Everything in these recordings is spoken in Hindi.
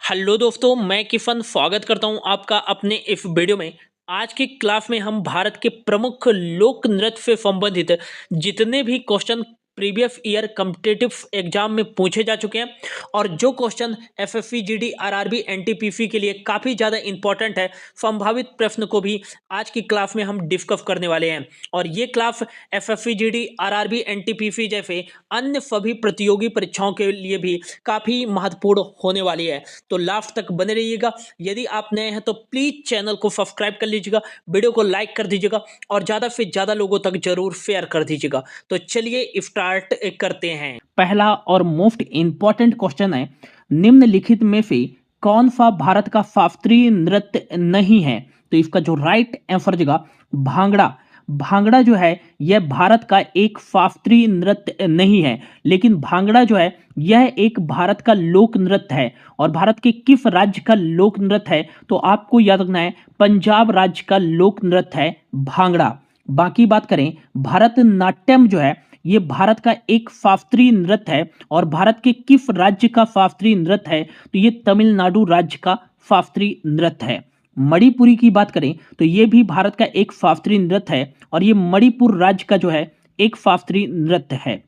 हेलो दोस्तों, मैं किफन स्वागत करता हूं आपका अपने इस वीडियो में। आज की क्लास में हम भारत के प्रमुख लोक नृत्य से संबंधित जितने भी question previous year competitive exam में पूछे जा चुके हैं और जो question SSC GD RRB NTPC के लिए काफ़ी ज़्यादा इंपॉर्टेंट है, संभावित प्रश्न को भी आज की क्लास में हम डिस्कस करने वाले हैं। और ये class SSC GD RRB NTPC जैसे अन्य सभी प्रतियोगी परीक्षाओं के लिए भी काफ़ी महत्वपूर्ण होने वाली है। तो लास्ट तक बने रहिएगा। यदि आप नए हैं तो प्लीज चैनल को सब्सक्राइब कर लीजिएगा, वीडियो को लाइक कर दीजिएगा और ज्यादा से ज्यादा लोगों तक जरूर शेयर कर दीजिएगा। तो चलिए स्टार्ट करते हैं। पहला और मोस्ट इंपॉर्टेंट क्वेश्चन है, निम्नलिखित में से कौन सा भारत का शास्त्रीय नृत्य नहीं है? तो इसका जो राइट आंसर होगा भांगड़ा। भांगड़ा जो है यह भारत का एक शास्त्रीय नृत्य नहीं है, लेकिन भांगड़ा जो है यह एक भारत का लोक नृत्य है। और भारत के किस राज्य का लोक नृत्य है? तो आपको याद रखना है पंजाब राज्य का लोक नृत्य है भांगड़ा। बाकी बात करें भरतनाट्यम जो है ये भारत का एक शास्त्रीय नृत्य है और भारत के किस राज्य का शास्त्रीय नृत्य है? तो ये तमिलनाडु राज्य का शास्त्रीय नृत्य है। मणिपुरी की बात करें तो ये भी भारत का एक शास्त्रीय नृत्य है और ये मणिपुर राज्य का जो है एक शास्त्रीय नृत्य है।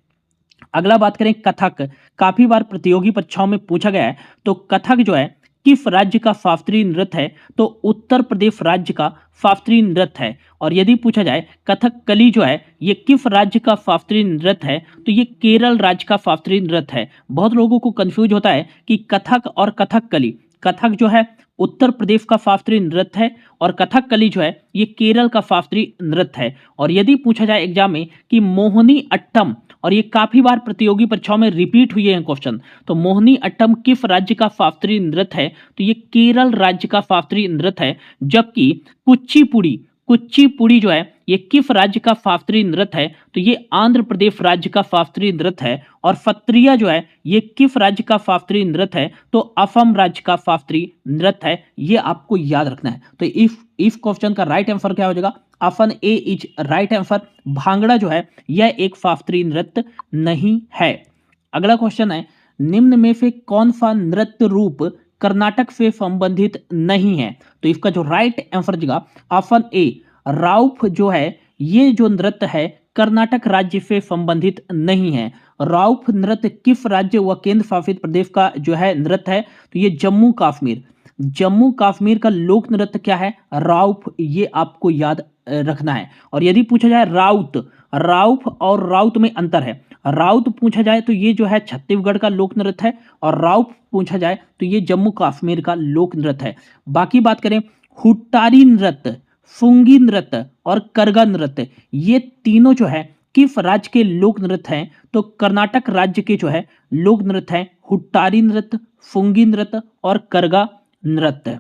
अगला बात करें कथक, काफी बार प्रतियोगी परीक्षाओं में पूछा गया है। तो कथक जो है किस राज्य का शास्त्रीय नृत्य है? तो उत्तर प्रदेश राज्य का शास्त्रीय नृत्य है। और यदि पूछा जाए कथकली जो है ये किस राज्य का शास्त्रीय नृत्य है? तो ये केरल राज्य का शास्त्रीय नृत्य है। बहुत लोगों को कंफ्यूज होता है कि कथक और कथकली। कथक जो है उत्तर प्रदेश का शास्त्रीय नृत्य है और कथकली जो है ये केरल का शास्त्रीय नृत्य है। और यदि पूछा जाए एग्जाम में कि मोहिनी अट्टम, और ये काफी बार प्रतियोगी परीक्षाओं में रिपीट हुए हैं क्वेश्चन, तो मोहिनी अट्टम किस राज्य का शास्त्रीय नृत्य है? तो ये केरल राज्य का शास्त्रीय नृत्य है। जबकि कुचिपुड़ी, कुचिपुड़ी जो है ये किस राज्य का शास्त्रीय नृत्य है? तो ये आंध्र प्रदेश राज्य का शास्त्रीय नृत्य है। और सत्रिया जो है ये किस राज्य का शास्त्रीय नृत्य है? तो असम राज्य का शास्त्रीय नृत्य है। ये आपको याद रखना है। तो इस क्वेश्चन का राइट आंसर क्या हो जाएगा? Option A is right answer. Bhangra जो है यह एक शास्त्रीय नृत्य नहीं है। अगला क्वेश्चन है, निम्न में से कौन सा नृत्य रूप कर्नाटक से संबंधित नहीं है? तो इसका जो राइट आंसर होगा ऑप्शन ए राउफ जो है ये जो नृत्य है कर्नाटक राज्य से संबंधित नहीं है। राउफ नृत्य किस राज्य व केंद्र शासित प्रदेश का जो है नृत्य है? तो ये जम्मू कश्मीर। जम्मू कश्मीर का लोक नृत्य क्या है? राउफ। ये आपको याद रखना है। और यदि पूछा जाए राउत, राउफ और राउत में अंतर है। राउत पूछा जाए तो ये जो है छत्तीसगढ़ का लोक नृत्य है और राउफ पूछा जाए तो ये जम्मू कश्मीर का लोक नृत्य है। बाकी बात करें हुट्टारी नृत्य, फुंगी नृत्य और करगा नृत्य, ये तीनों जो है किस राज्य के लोक नृत्य हैं? तो कर्नाटक राज्य के जो है लोक नृत्य है हुट्टारी नृत्य, फुंगी नृत्य और करगा नृत्य।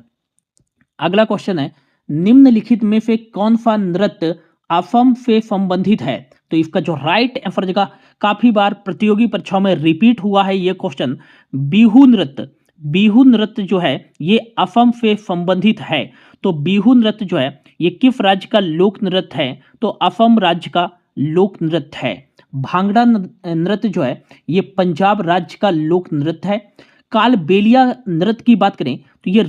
अगला क्वेश्चन है, निम्नलिखित में से कौन सा नृत्य असम से संबंधित है? तो इसका जो राइट आंसर जगह काफी बार प्रतियोगी परीक्षाओं में रिपीट हुआ है ये क्वेश्चन, बिहू नृत्य। बिहू नृत्य जो है ये असम से संबंधित है। तो बिहू नृत्य जो है ये किस राज्य का लोक नृत्य है? तो असम राज्य का लोक नृत्य है। भांगड़ा नृत्य जो है ये पंजाब राज्य का लोक नृत्य है। कालबेलिया नृत्य की बात करें तो ये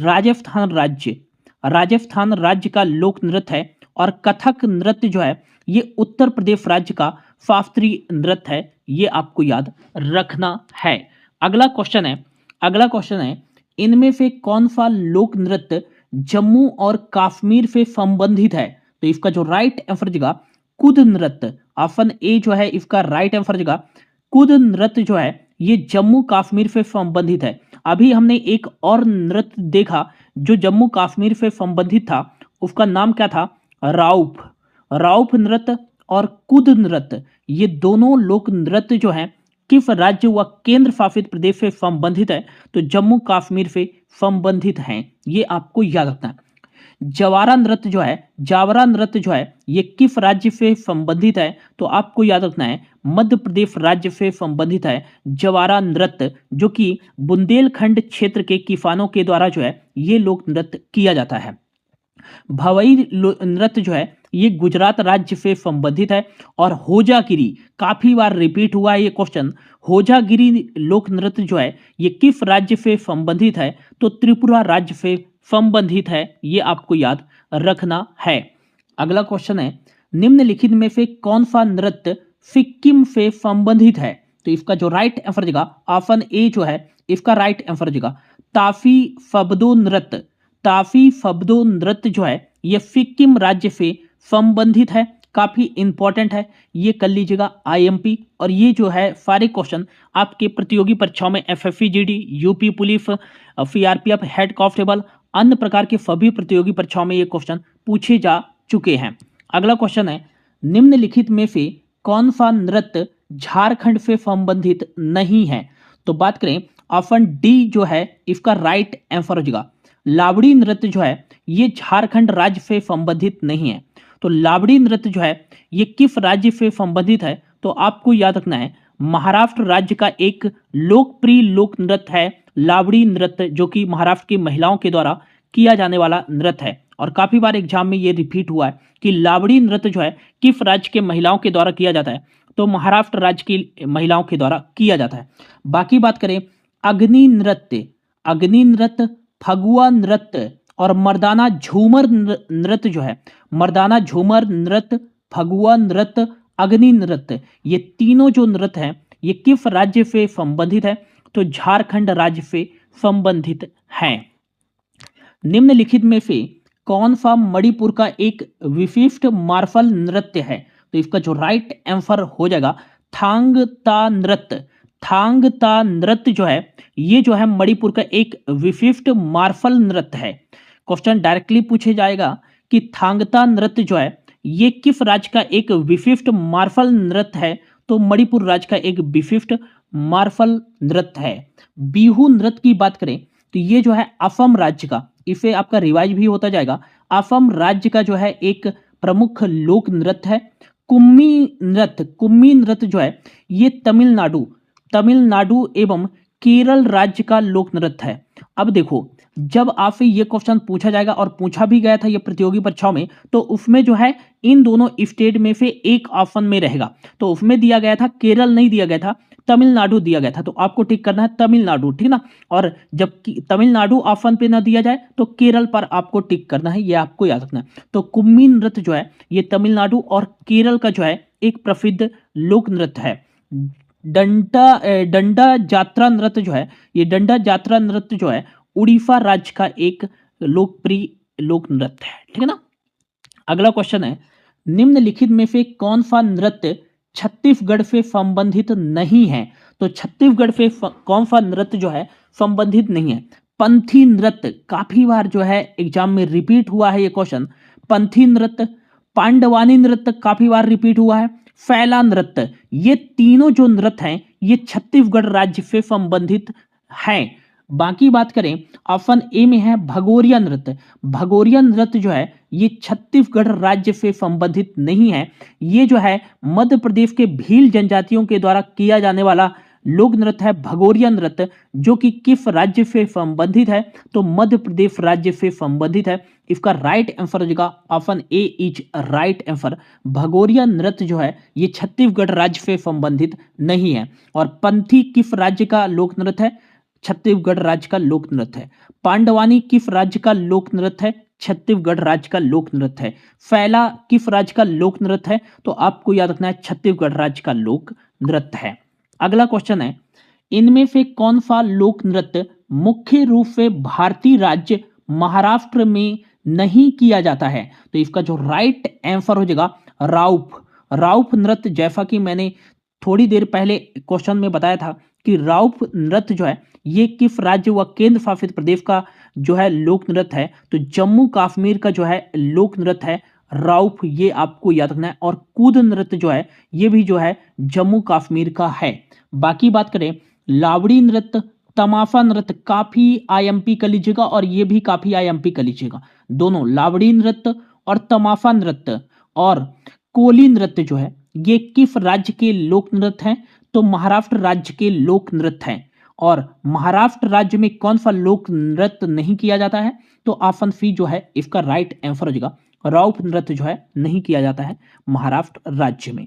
राजस्थान राज्य का लोक नृत्य है। और कथक नृत्य जो है ये उत्तर प्रदेश राज्य का शास्त्रीय नृत्य है। ये आपको याद रखना है। अगला क्वेश्चन है, इनमें से कौन सा लोक नृत्य जम्मू और कश्मीर से संबंधित है? तो इसका जो राइट आंसर होगा कुद नृत्य। ऑप्शन ए जो है इसका राइट आंसर होगा कुद नृत्य जो है ये जम्मू कश्मीर से संबंधित है। अभी हमने एक और नृत्य देखा जो जम्मू कश्मीर से संबंधित था, उसका नाम क्या था? राउफ। राउफ नृत्य और कुद नृत्य ये दोनों लोक नृत्य जो हैं किस राज्य व केंद्र शासित प्रदेश से संबंधित है? तो जम्मू कश्मीर से संबंधित हैं। ये आपको याद रखना है। जावरा नृत्य जो है ये किस राज्य से संबंधित है? तो आपको याद रखना है मध्य प्रदेश राज्य से संबंधित है जावरा नृत्य, जो कि बुंदेलखंड क्षेत्र के किसानों के द्वारा जो है ये लोक नृत्य किया जाता है। भवई नृत्य जो है ये गुजरात राज्य से संबंधित है। और होजागिरी काफी बार रिपीट हुआ है ये क्वेश्चन। होजागिरी लोक नृत्य जो है ये किस राज्य से संबंधित है? तो त्रिपुरा राज्य से संबंधित है, ये आपको याद रखना है। अगला क्वेश्चन है, निम्नलिखित में से कौन सा नृत्य सिक्किम से संबंधित है? तो इसका जो राइट आंसर देगा ऑप्शन ए जो है इसका राइट आंसर देगा ताफी फब्दो नृत्य। ताफी फब्दो नृत्य जो है ये सिक्किम राज्य से संबंधित है, काफी इंपॉर्टेंट है, ये कर लीजिएगा आईएमपी। और ये जो है सारे क्वेश्चन आपके प्रतियोगी परीक्षाओं में FSc GD, UP police, CRPF, head constable, अन्य प्रकार के सभी प्रतियोगी परीक्षाओं में ये क्वेश्चन पूछे जा चुके हैं। अगला क्वेश्चन है, निम्नलिखित में से कौन सा नृत्य झारखंड से संबंधित नहीं है? तो बात करें ऑप्शन डी जो है इसका राइट आंसर हो जाएगा लावड़ी नृत्य जो है ये झारखंड राज्य से संबंधित नहीं है। तो लावड़ी नृत्य जो है ये किस राज्य से संबंधित है? तो आपको याद रखना है महाराष्ट्र राज्य का एक लोकप्रिय लोक नृत्य है लावड़ी नृत्य, जो कि महाराष्ट्र की महिलाओं के द्वारा किया जाने वाला नृत्य है। और काफी बार एग्जाम में ये रिपीट हुआ है कि लावड़ी नृत्य जो है किस राज्य के महिलाओं के द्वारा किया जाता है? तो महाराष्ट्र राज्य की महिलाओं के द्वारा किया जाता है। बाकी बात करें अग्नि नृत्य, अग्नि नृत्य, फगुआ नृत्य और मर्दाना झूमर नृत्य जो है, मर्दाना झूमर नृत्य, फगुआ नृत्य, अग्नि नृत्य, ये तीनों जो नृत्य हैं ये किस राज्य से संबंधित है? तो झारखंड राज्य से संबंधित हैं। निम्नलिखित में से कौन सा मणिपुर का एक विशिष्ट मार्शल नृत्य है? तो इसका जो राइट आंसर हो जाएगा थांग ता नृत्य। थांग ता नृत्य जो है ये जो है मणिपुर का एक विशिष्ट मार्शल नृत्य है। क्वेश्चन डायरेक्टली पूछे जाएगा कि थांगता नृत्य जो है ये किस राज्य का एक विशिष्ट मार्शल नृत्य है? तो मणिपुर राज्य का एक विशिष्ट मार्शल नृत्य है। बिहू नृत्य की बात करें तो ये जो है असम राज्य का, इसे आपका रिवाइज भी होता जाएगा, असम राज्य का जो है एक प्रमुख लोक नृत्य है। कुम्मी नृत्य, कुम्मी नृत्य जो है ये तमिलनाडु, तमिलनाडु एवं केरल राज्य का लोक नृत्य है। अब देखो जब आपसे ये क्वेश्चन पूछा जाएगा और पूछा भी गया था ये प्रतियोगी परीक्षाओं में, तो उसमें जो है इन दोनों स्टेट में से एक ऑप्शन में रहेगा। तो उसमें दिया गया था केरल, नहीं दिया गया था तमिलनाडु दिया गया था, तो आपको टिक करना है तमिलनाडु, ठीक ना। और जब तमिलनाडु ऑप्शन पे ना दिया जाए तो केरल पर आपको टिक करना है, ये आपको याद रखना है। तो कुम्मी नृत्य जो है ये तमिलनाडु और केरल का जो है एक प्रसिद्ध लोक नृत्य है। डंडा जात्रा नृत्य जो है ये डंडा जात्रा नृत्य जो है उड़ीसा राज्य का एक लोकप्रिय लोक नृत्य है, ठीक है ना। अगला क्वेश्चन है, निम्नलिखित में से कौन सा नृत्य छत्तीसगढ़ से संबंधित नहीं है? तो छत्तीसगढ़ से कौन सा नृत्य जो है संबंधित नहीं है? पंथी नृत्य, काफी बार जो है एग्जाम में रिपीट हुआ है ये क्वेश्चन। पंथी नृत्य, पांडवानी नृत्य काफी बार रिपीट हुआ है, फैला नृत्य, ये तीनों जो नृत्य हैं ये छत्तीसगढ़ राज्य से संबंधित हैं। बाकी बात करें ऑप्शन ए में है भगोरिया नृत्य। भगोरिया नृत्य जो है ये छत्तीसगढ़ राज्य से संबंधित नहीं है, ये जो है मध्य प्रदेश के भील जनजातियों के द्वारा किया जाने वाला लोक नृत्य है भगोरिया नृत्य, जो कि किस राज्य से संबंधित है? तो मध्य प्रदेश राज्य से संबंधित है। इसका राइट आंसर हो जाएगा option A is right answer. Bhagoria नृत्य जो है ये छत्तीसगढ़ राज्य से संबंधित नहीं है। और पंथी किस राज्य का लोक नृत्य है? छत्तीसगढ़ राज्य का लोक नृत्य है। पांडवानी किस राज्य का लोक नृत्य है? छत्तीसगढ़ राज्य का लोक नृत्य है। फैला किस राज्य का लोक नृत्य है? तो आपको याद रखना है छत्तीसगढ़ राज्य का लोक नृत्य है। अगला क्वेश्चन है, इनमें से कौन सा लोक नृत्य मुख्य रूप से भारतीय राज्य महाराष्ट्र में नहीं किया जाता है? तो इसका जो राइट आंसर हो जाएगा राउफ। राउफ नृत्य, जैसा कि मैंने थोड़ी देर पहले क्वेश्चन में बताया था कि राउफ नृत्य जो है ये किस राज्य व केंद्र शासित प्रदेश का जो है लोक नृत्य है? तो जम्मू कश्मीर का जो है लोक नृत्य है राउफ, ये आपको याद रखना है। और कूद नृत्य जो है ये भी जो है जम्मू कश्मीर का है। बाकी बात करें लावड़ी नृत्य, तमाशा नृत्य, काफी आईएमपी कर लीजिएगा और ये भी काफी आईएमपी कर लीजिएगा, दोनों लावड़ी नृत्य और तमाशा नृत्य और कोली नृत्य जो है ये किस राज्य के लोक नृत्य हैं? तो महाराष्ट्र राज्य के लोक नृत्य हैं। और महाराष्ट्र राज्य में कौन सा लोक नृत्य नहीं किया जाता है? तो ऑप्शन सी जो है इसका राइट आंसर हो जाएगा, रौफ नृत्य जो है नहीं किया जाता है महाराष्ट्र राज्य में।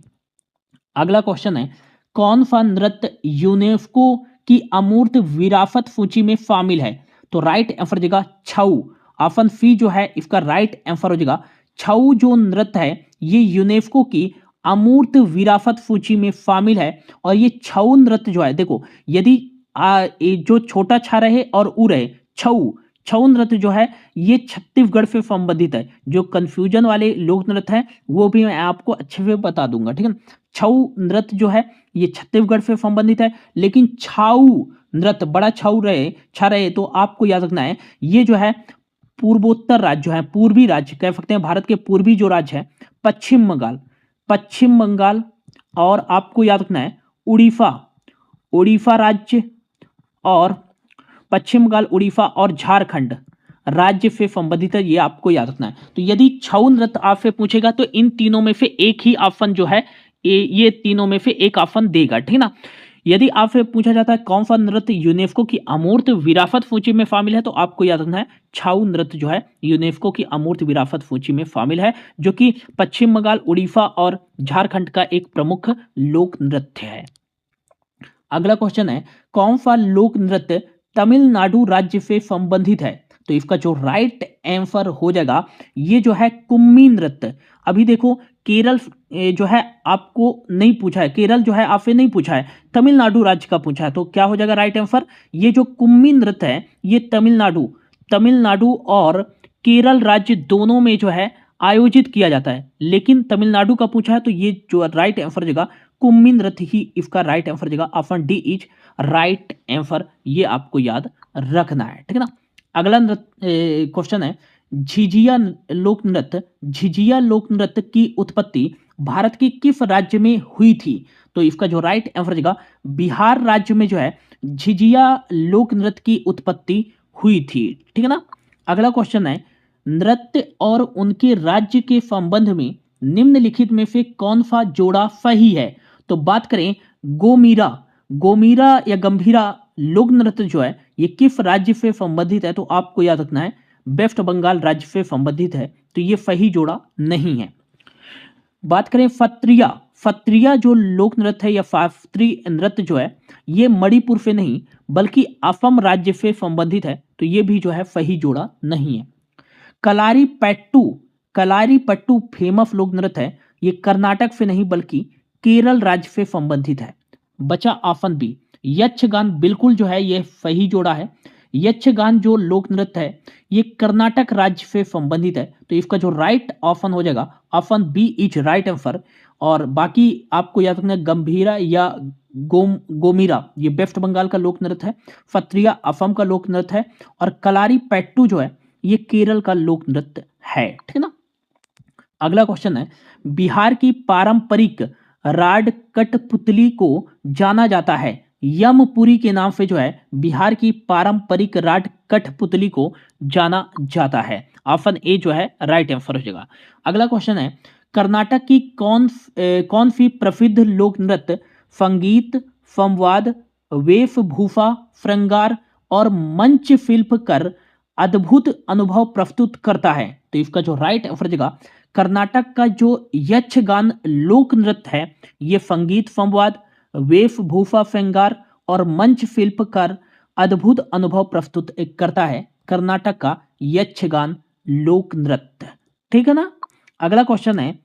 अगला क्वेश्चन है, कौन सा नृत्य यूनेस्को की अमूर्त विरासत सूची में शामिल है? तो राइट आंसर हो जाएगा छऊ। ऑप्शन सी जो है इसका राइट आंसर हो जाएगा छऊ। जो नृत्य है ये यूनेस्को की अमूर्त विरासत सूची में शामिल है। और ये छऊ नृत्य जो है, देखो यदि ये जो छोटा छा रहे और उ रहे, छऊ छऊ नृत्य जो है ये छत्तीसगढ़ से संबंधित है। जो कंफ्यूजन वाले लोक नृत्य है वो भी मैं आपको अच्छे से बता दूंगा, ठीक है। छऊ नृत्य जो है ये छत्तीसगढ़ से संबंधित है, लेकिन छाऊ नृत्य बड़ा छाऊ रहे छा रहे तो आपको याद रखना है ये जो है पूर्वोत्तर राज्य जो है, पूर्वी राज्य कह सकते हैं, भारत के पूर्वी जो राज्य है पश्चिम बंगाल, पश्चिम बंगाल और आपको याद रखना है उड़ीसा, उड़ीसा राज्य और पश्चिम बंगाल, उड़ीसा और झारखंड राज्य से संबंधित है, ये आपको याद रखना है। तो यदि छऊ नृत्य आपसे पूछेगा तो इन तीनों में से एक ही ऑप्शन जो है ये तीनों में से एक ऑप्शन देगा, ठीक ना। यदि आपसे पूछा जाता है कौन सा नृत्य यूनेस्को की अमूर्त विरासत सूची में शामिल है, तो आपको याद रखना है छाऊ नृत्य जो है यूनेस्को की अमूर्त विरासत सूची में शामिल है, जो कि पश्चिम बंगाल, उड़ीसा और झारखंड का एक प्रमुख लोक नृत्य है। अगला क्वेश्चन है, कौन सा लोक नृत्य तमिलनाडु राज्य से संबंधित है? तो इसका जो राइट आंसर हो जाएगा ये जो है कुम्मी नृत्य। अभी देखो केरल जो है आपको नहीं पूछा है, केरल जो है आपसे नहीं पूछा है, तमिलनाडु राज्य का पूछा है। तो क्या हो जाएगा राइट आंसर? ये जो कुम्मी नृत्य है ये तमिलनाडु और केरल राज्य दोनों में जो है आयोजित किया जाता है, लेकिन तमिलनाडु का पूछा है तो ये जो राइट आंसर हो जाएगा कुम्मी नृत्य ही इसका राइट आंसर हो जाएगा। Option D is right answer, ये आपको याद रखना है, ठीक है ना। अगला क्वेश्चन है, झिझिया लोक नृत्य, झिझिया लोक नृत्य की उत्पत्ति भारत के किस राज्य में हुई थी? तो इसका जो राइट आंसर हो जाएगा बिहार राज्य में जो है झिझिया लोक नृत्य की उत्पत्ति हुई थी, ठीक है ना। अगला क्वेश्चन है, नृत्य और उनके राज्य के संबंध में निम्नलिखित में से कौन सा जोड़ा सही है? तो बात करें गोमीरा या गंभीरा लोक नृत्य जो है ये किस राज्य से संबंधित है? तो आपको याद रखना है वेस्ट बंगाल राज्य से संबंधित है, तो ये सही जोड़ा नहीं है। बात करें फत्रिया जो लोक नृत्य है या शास्त्रीय नृत्य जो है ये मणिपुर से नहीं बल्कि असम राज्य से संबंधित है, तो ये भी जो है सही जोड़ा नहीं है। कलारीपट्टू फेमस लोक नृत्य है, ये कर्नाटक से नहीं बल्कि केरल राज्य से संबंधित है। बचा ऑप्शन बी यक्षगान, बिल्कुल जो है ये सही जोड़ा है। यक्षगान जो लोक नृत्य है ये कर्नाटक राज्य से संबंधित है, तो इसका जो राइट ऑप्शन हो जाएगा option B is right answer. और बाकी आपको याद रखना है गंभीरा या गोमीरा ये वेस्ट बंगाल का लोक नृत्य है, फत्रिया असम का लोक नृत्य है और कलारीपट्टू जो है ये केरल का लोक नृत्य है, ठीक है ना। अगला क्वेश्चन है, बिहार की पारंपरिक राड कठपुतली को जाना जाता है यमपुरी के नाम से जो है बिहार की पारंपरिक राड कठपुतली को जाना जाता है। ऑप्शन ए जो है राइट आंसर हो जाएगा। अगला क्वेश्चन है, कर्नाटक की कौन सी प्रसिद्ध लोक नृत्य संगीत, संवाद, वेशभूषा, श्रृंगार और मंच शिल्प कर अद्भुत अनुभव प्रस्तुत करता है? तो इसका जो राइट आंसर देगा कर्नाटक का जो यक्षगान लोक नृत्य है ये संगीत, संवाद, वेशभूषा, श्रृंगार और मंच शिल्प कर अद्भुत अनुभव प्रस्तुत करता है, कर्नाटक का यक्षगान लोक नृत्य, ठीक है ना। अगला क्वेश्चन है,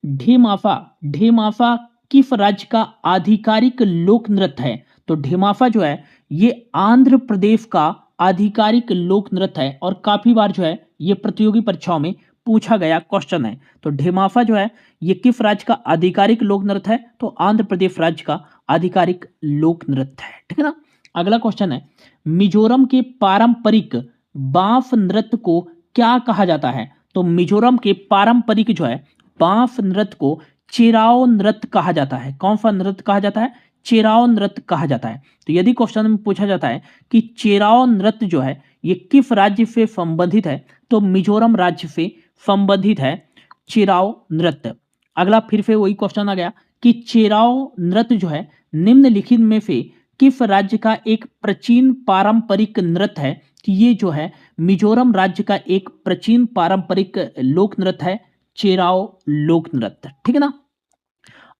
ढेमाफा किस राज्य का आधिकारिक लोक नृत्य है? तो ढेमाफा जो है ये आंध्र प्रदेश का आधिकारिक लोक नृत्य है और काफी बार जो है ये प्रतियोगी परीक्षाओं में पूछा गया क्वेश्चन है। तो ढेमाफा जो है ये किस राज्य का आधिकारिक लोक नृत्य है? तो आंध्र प्रदेश राज्य का आधिकारिक लोक नृत्य है, ठीक है ना। अगला क्वेश्चन है, मिजोरम के पारंपरिक बांस नृत्य को क्या कहा जाता है? तो मिजोरम के पारंपरिक जो है बांस नृत्य को चेराओ नृत्य कहा जाता है। कौन सा नृत्य कहा जाता है? चेराओ नृत्य कहा जाता है। तो यदि क्वेश्चन में पूछा जाता है कि चेराओ नृत्य जो है ये किस राज्य से संबंधित है? तो मिजोरम राज्य से संबंधित है चेराओ नृत्य। अगला फिर से वही क्वेश्चन आ गया कि चेराओ नृत्य जो है निम्नलिखित में से किस राज्य का एक प्राचीन पारंपरिक नृत्य है? कि ये जो है मिजोरम राज्य का एक प्राचीन पारंपरिक लोक नृत्य है, चेराओ लोक नृत्य। ठीक है ना।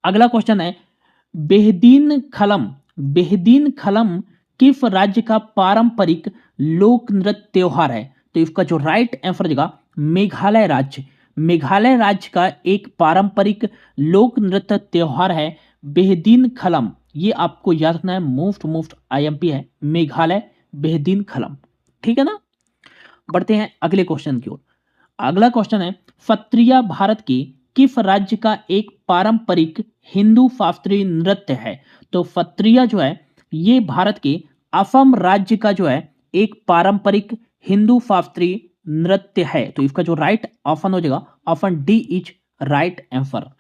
अगला क्वेश्चन है, बेहदीन खलम किस राज्य का पारंपरिक लोक नृत्य त्योहार है? तो इसका जो राइट आंसर होगा मेघालय राज्य। मेघालय राज्य का एक पारंपरिक लोक नृत्य त्योहार है बेहदीन खलम। ये आपको याद रखना है, मोस्ट आईएमपी है मेघालय बेहदीन खलम। ठीक है ना। बढ़ते हैं अगले क्वेश्चन की ओर। अगला क्वेश्चन है, सत्रिया भारत के किस राज्य का एक पारंपरिक हिंदू शास्त्रीय नृत्य है? तो सत्रिया जो है ये भारत के असम राज्य का जो है एक पारंपरिक हिंदू शास्त्रीय नृत्य है। तो इसका जो राइट ऑप्शन हो जाएगा option D is right answer.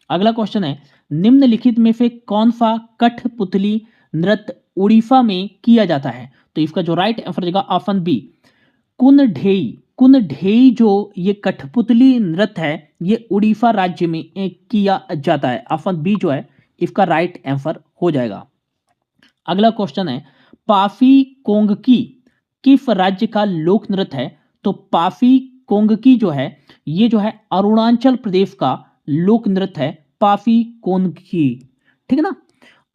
अगला क्वेश्चन है, निम्नलिखित में से कौन सा कठपुतली नृत्य उड़ीसा में किया जाता है? तो इसका जो राइट आंसर हो जाएगा ऑप्शन बी कुनढेई जो ये कठपुतली नृत्य है ये उड़ीसा राज्य में किया जाता है। ऑप्शन बी जो है इसका राइट आंसर हो जाएगा। अगला क्वेश्चन है, पाफी कोंगकी किस राज्य का लोक नृत्य है? तो पाफी कोंगकी जो है ये जो है अरुणाचल प्रदेश का लोक नृत्य है, पाफी कोंगकी। ठीक है ना।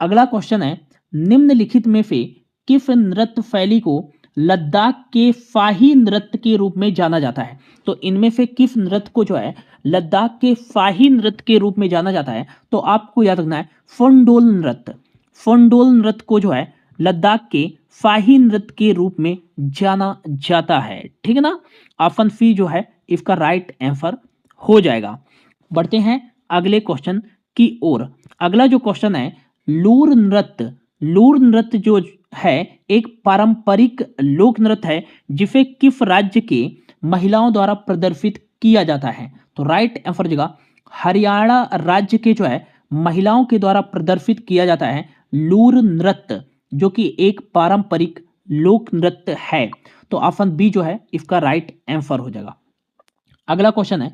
अगला क्वेश्चन है, निम्नलिखित में से किस नृत्य शैली को लद्दाख के शाही नृत्य के रूप में जाना जाता है? तो इनमें से किस नृत्य को जो है लद्दाख के शाही नृत्य के रूप में जाना जाता है? तो आपको याद रखना है फोंडोल नृत्य। फोंडोल नृत्य को जो है लद्दाख के शाही नृत्य के रूप में जाना जाता है। ठीक है ना। ऑप्शन सी जो है इसका राइट आंसर हो जाएगा। बढ़ते हैं अगले क्वेश्चन की ओर। अगला जो क्वेश्चन है, लूर नृत्य जो है एक पारंपरिक लोक नृत्य है जिसे किस राज्य के महिलाओं द्वारा प्रदर्शित किया जाता है? तो राइट आंसर जगह हरियाणा राज्य के जो है महिलाओं के द्वारा प्रदर्शित किया जाता है लूर नृत्य, जो कि एक पारंपरिक लोक नृत्य है। तो ऑप्शन बी जो है इसका राइट आंसर हो जाएगा। अगला क्वेश्चन है,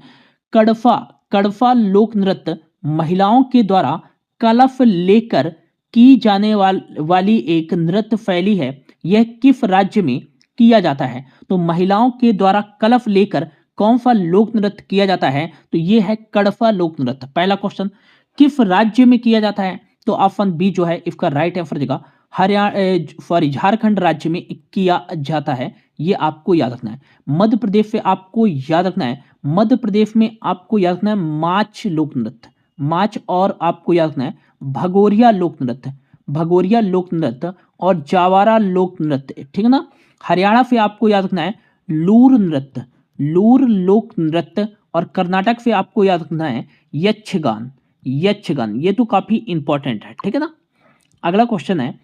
कड़फा लोक नृत्य महिलाओं के द्वारा कलश लेकर की जाने वाली एक नृत्य शैली है, यह किस राज्य में किया जाता है? तो महिलाओं के द्वारा कलश लेकर कौन सा लोक नृत्य किया जाता है? तो यह है कड़फा लोक नृत्य। पहला क्वेश्चन, किस राज्य में किया जाता है? तो ऑप्शन बी जो है इसका राइट आंसर देगा झारखंड राज्य में किया जाता है। ये आपको याद रखना है। मध्य प्रदेश से आपको याद रखना है, मध्य प्रदेश में आपको याद रखना है माच लोक नृत्य, माच, और आपको याद रखना है भगोरिया लोक नृत्य और जावारा लोक नृत्य। ठीक है ना। हरियाणा से आपको याद रखना है लूर लोक नृत्य, और कर्नाटक से आपको याद रखना है यक्षगान। ये तो काफी इंपॉर्टेंट है। ठीक है ना। अगला क्वेश्चन है,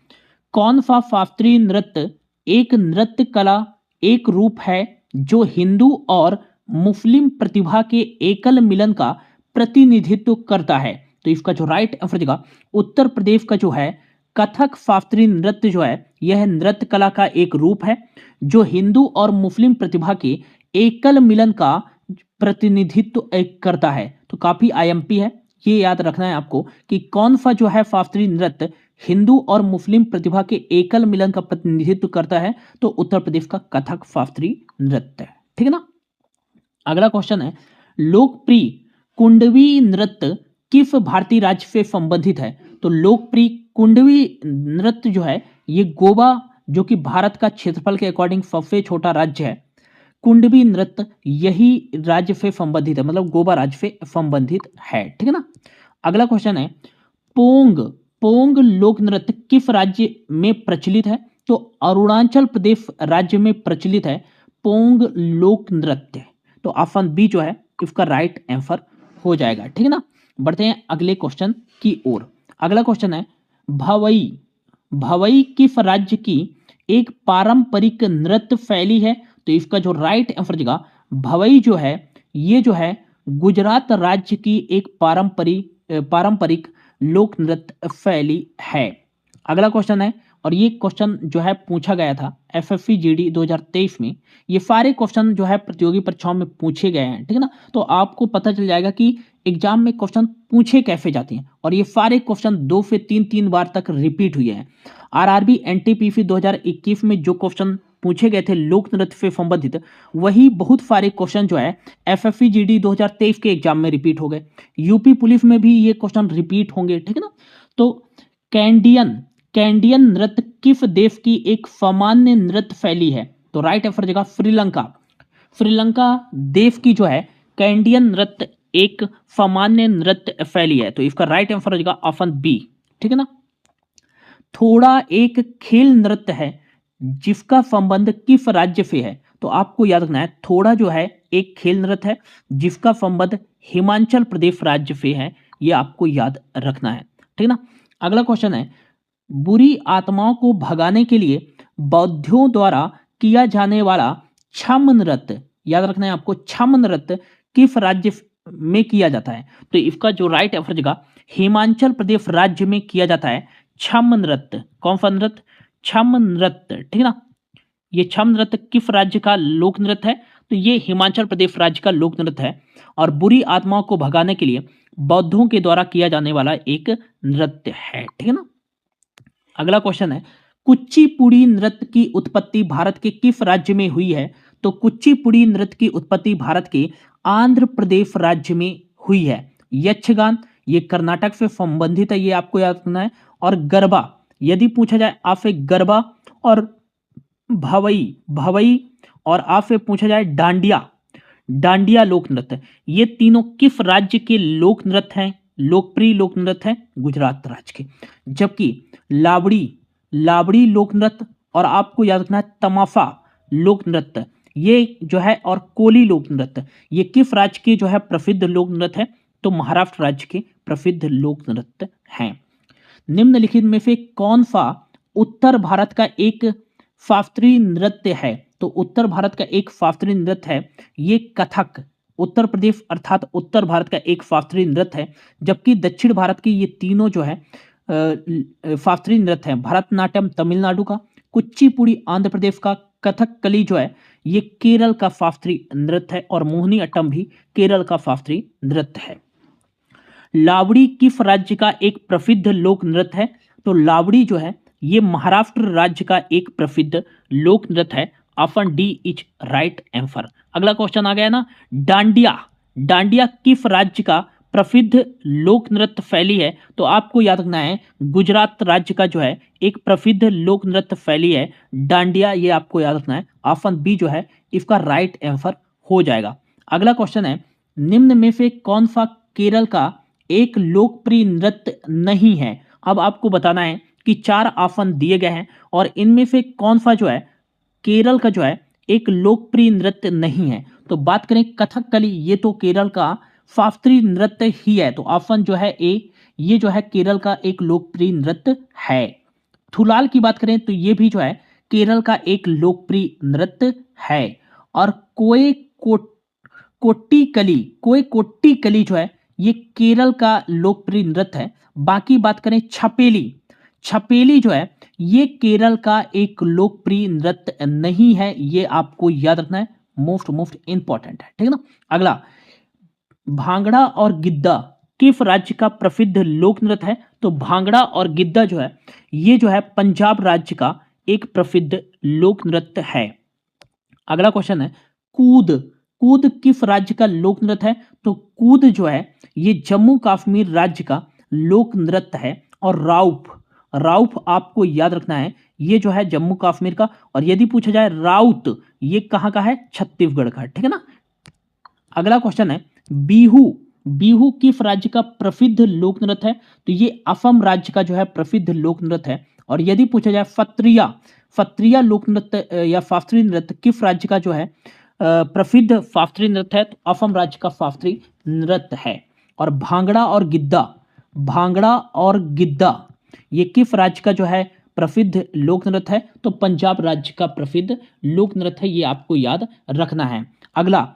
कौन सा शास्त्रीय नृत्य एक नृत्य कला एक रूप है जो हिंदू और मुस्लिम प्रतिभा के एकल मिलन का प्रतिनिधित्व करता है? तो इसका जो राइट आंसर देगा उत्तर प्रदेश का जो है कथक शास्त्रीय नृत्य जो है यह नृत्य कला का एक रूप है जो हिंदू और मुस्लिम प्रतिभा के एकल मिलन का प्रतिनिधित्व करता है। तो काफी आईएमपी है, ये याद रखना है आपको कि कौन सा जो है शास्त्रीय नृत्य हिंदू और मुस्लिम प्रतिभा के एकल मिलन का प्रतिनिधित्व करता है? तो उत्तर प्रदेश का कथक शास्त्रीय नृत्य है। ठीक है ना। अगला क्वेश्चन है, लोकप्रिय कुंडवी नृत्य किस भारतीय राज्य से संबंधित है? तो लोकप्रिय कुंडवी नृत्य जो है ये गोवा, जो कि भारत का क्षेत्रफल के अकॉर्डिंग सबसे छोटा राज्य है, कुंडवी नृत्य यही राज्य से संबंधित है, मतलब गोवा राज्य से संबंधित है। ठीक है ना। अगला क्वेश्चन है, पोंग लोक नृत्य किस राज्य में प्रचलित है? तो अरुणाचल प्रदेश राज्य में प्रचलित है पोंग लोक नृत्य। तो ऑप्शन बी जो है इसका राइट आंसर हो जाएगा। ठीक है ना। बढ़ते हैं अगले क्वेश्चन की ओर। अगला क्वेश्चन है, भवई किस राज्य की एक पारंपरिक नृत्य शैली है? तो इसका जो राइट आंसर देगा भवई जो है ये जो है गुजरात राज्य की एक पारंपरिक लोक नृत्य शैली है। अगला क्वेश्चन है, और ये क्वेश्चन जो है पूछा गया था एफएफसी जीडी 2023 में। ये सारे क्वेश्चन जो है प्रतियोगी परीक्षाओं में पूछे गए हैं, ठीक है ना। तो आपको पता चल जाएगा कि एग्जाम में क्वेश्चन पूछे कैसे जाते हैं, और ये सारे क्वेश्चन 2 से 3 बार तक रिपीट हुए हैं। आरआरबी एनटीपीसी 2021 में जो क्वेश्चन पूछे गए थे लोक नृत्य से संबंधित, वही बहुत सारे क्वेश्चन जो है एफएफसी जीडी 2023 के एग्जाम में रिपीट हो गए। यूपी पुलिस में भी ये क्वेश्चन रिपीट होंगे, ठीक है ना। तो कैंडियन नृत्य किस देश की एक सामान्य नृत्य शैली है? तो राइट आंसर जगह श्रीलंका देश की जो है कैंडियन नृत्य एक सामान्य नृत्य शैली है। तो इसका राइट आंसर हो जाएगा ऑप्शन बी, ठीक है ना। थोड़ा एक खेल नृत्य है जिसका संबंध किस राज्य से है? तो आपको याद रखना है, थोड़ा जो है एक खेल नृत्य है जिसका संबंध हिमाचल प्रदेश राज्य से है, ये आपको याद रखना है, ठीक ना। अगला क्वेश्चन है, बुरी आत्माओं को भगाने के लिए बौद्धों द्वारा किया जाने वाला छम नृत्य, याद रखना है आपको, छम नृत्य किस राज्य में किया जाता है? तो इसका जो राइट आंसर होगा हिमाचल प्रदेश राज्य में किया जाता है छम नृत्य। कौन सा नृत्य? छम नृत्य, ठीक है ना। ये छम नृत्य किस राज्य का लोक नृत्य है? तो ये हिमाचल प्रदेश राज्य का लोक नृत्य है, और बुरी आत्माओं को भगाने के लिए बौद्धों के द्वारा किया जाने वाला एक नृत्य है, ठीक है ना। अगला क्वेश्चन है, कुचिपुड़ी नृत्य की उत्पत्ति भारत के किस राज्य में हुई है? तो कुचिपुड़ी नृत्य की उत्पत्ति भारत के आंध्र प्रदेश राज्य में हुई है। यक्षगान ये कर्नाटक से संबंधित है, ये आपको याद रखना है। और गरबा, यदि पूछा जाए आपसे गरबा और भवई और आपसे पूछा जाए डांडिया लोक नृत्य, ये तीनों किस राज्य के लोक नृत्य हैं? लोकप्रिय लोक नृत्य हैं गुजरात राज्य के। जबकि लावड़ी लोक नृत्य और आपको याद रखना है तमाशा लोक नृत्य, ये जो है, और कोली लोक नृत्य, ये किस राज्य के जो है प्रसिद्ध लोक नृत्य है? तो महाराष्ट्र राज्य के प्रसिद्ध लोक नृत्य हैं। निम्नलिखित में से कौन सा उत्तर भारत का एक शास्त्रीय नृत्य है? तो उत्तर भारत का एक शास्त्रीय नृत्य है ये कथक। उत्तर प्रदेश अर्थात उत्तर भारत का एक शास्त्रीय नृत्य है, जबकि दक्षिण भारत की ये तीनों जो है शास्त्रीय नृत्य है। भरतनाट्यम तमिलनाडु का, कुचिपुड़ी आंध्र प्रदेश का, कथकली जो है ये केरल का शास्त्रीय नृत्य है, और मोहिनी अट्टम भी केरल का शास्त्रीय नृत्य है। लावड़ी किस राज्य का एक प्रसिद्ध लोक नृत्य है? तो लावड़ी जो है ये महाराष्ट्र राज्य का एक प्रसिद्ध लोक नृत्य है। Option D is right answer. अगला क्वेश्चन आ गया ना, डांडिया किस राज्य का प्रसिद्ध लोक नृत्य शैली है? तो आपको याद रखना है गुजरात राज्य का जो है एक प्रसिद्ध लोक नृत्य शैली है डांडिया, ये आपको याद रखना है। ऑप्शन बी जो है इसका राइट आंसर हो जाएगा। अगला क्वेश्चन है, निम्न में से कौन सा केरल का एक लोकप्रिय नृत्य नहीं है? अब आपको बताना है कि 4 ऑप्शन दिए गए हैं, और इनमें से कौन सा जो है केरल का जो है एक लोकप्रिय नृत्य नहीं है। तो बात करें कथकली, ये तो केरल का शास्त्रीय नृत्य ही है, तो ऑप्शन जो है ए, ये जो है केरल का एक लोकप्रिय नृत्य है। थुलाल की बात करें तो ये भी जो है केरल का एक लोकप्रिय नृत्य है। और कोट्टीकली जो है ये केरल का लोकप्रिय नृत्य है। बाकी बात करें छपेली जो है ये केरल का एक लोकप्रिय नृत्य नहीं है, ये आपको याद रखना है, मोस्ट इंपॉर्टेंट है, ठीक है ना। अगला, भांगड़ा और गिद्दा किस राज्य का प्रसिद्ध लोक नृत्य है? तो भांगड़ा और गिद्दा जो है ये जो है पंजाब राज्य का एक प्रसिद्ध लोक नृत्य है। अगला क्वेश्चन है, कूद किस राज्य का लोक नृत्य है? तो कूद जो है ये जम्मू कश्मीर राज्य का लोक नृत्य है। और राउफ आपको याद रखना है, ये जो है जम्मू कश्मीर का, और यदि पूछा जाए राउत ये कहाँ का है? छत्तीसगढ़ का, ठीक है ना। अगला क्वेश्चन है, बिहू किस राज्य का प्रसिद्ध लोक नृत्य है? तो ये असम राज्य का जो है प्रसिद्ध लोक नृत्य है। और यदि पूछा जाए सत्रिया लोक नृत्य या शास्त्रीय नृत्य किस राज्य का जो है प्रसिद्ध शास्त्रीय नृत्य है? तो असम राज्य का शास्त्रीय नृत्य है। और भांगड़ा और गिद्दा ये किस राज्य का जो है प्रसिद्ध लोक नृत्य है? तो पंजाब राज्य का प्रसिद्ध लोक नृत्य है, ये आपको याद रखना है। अगला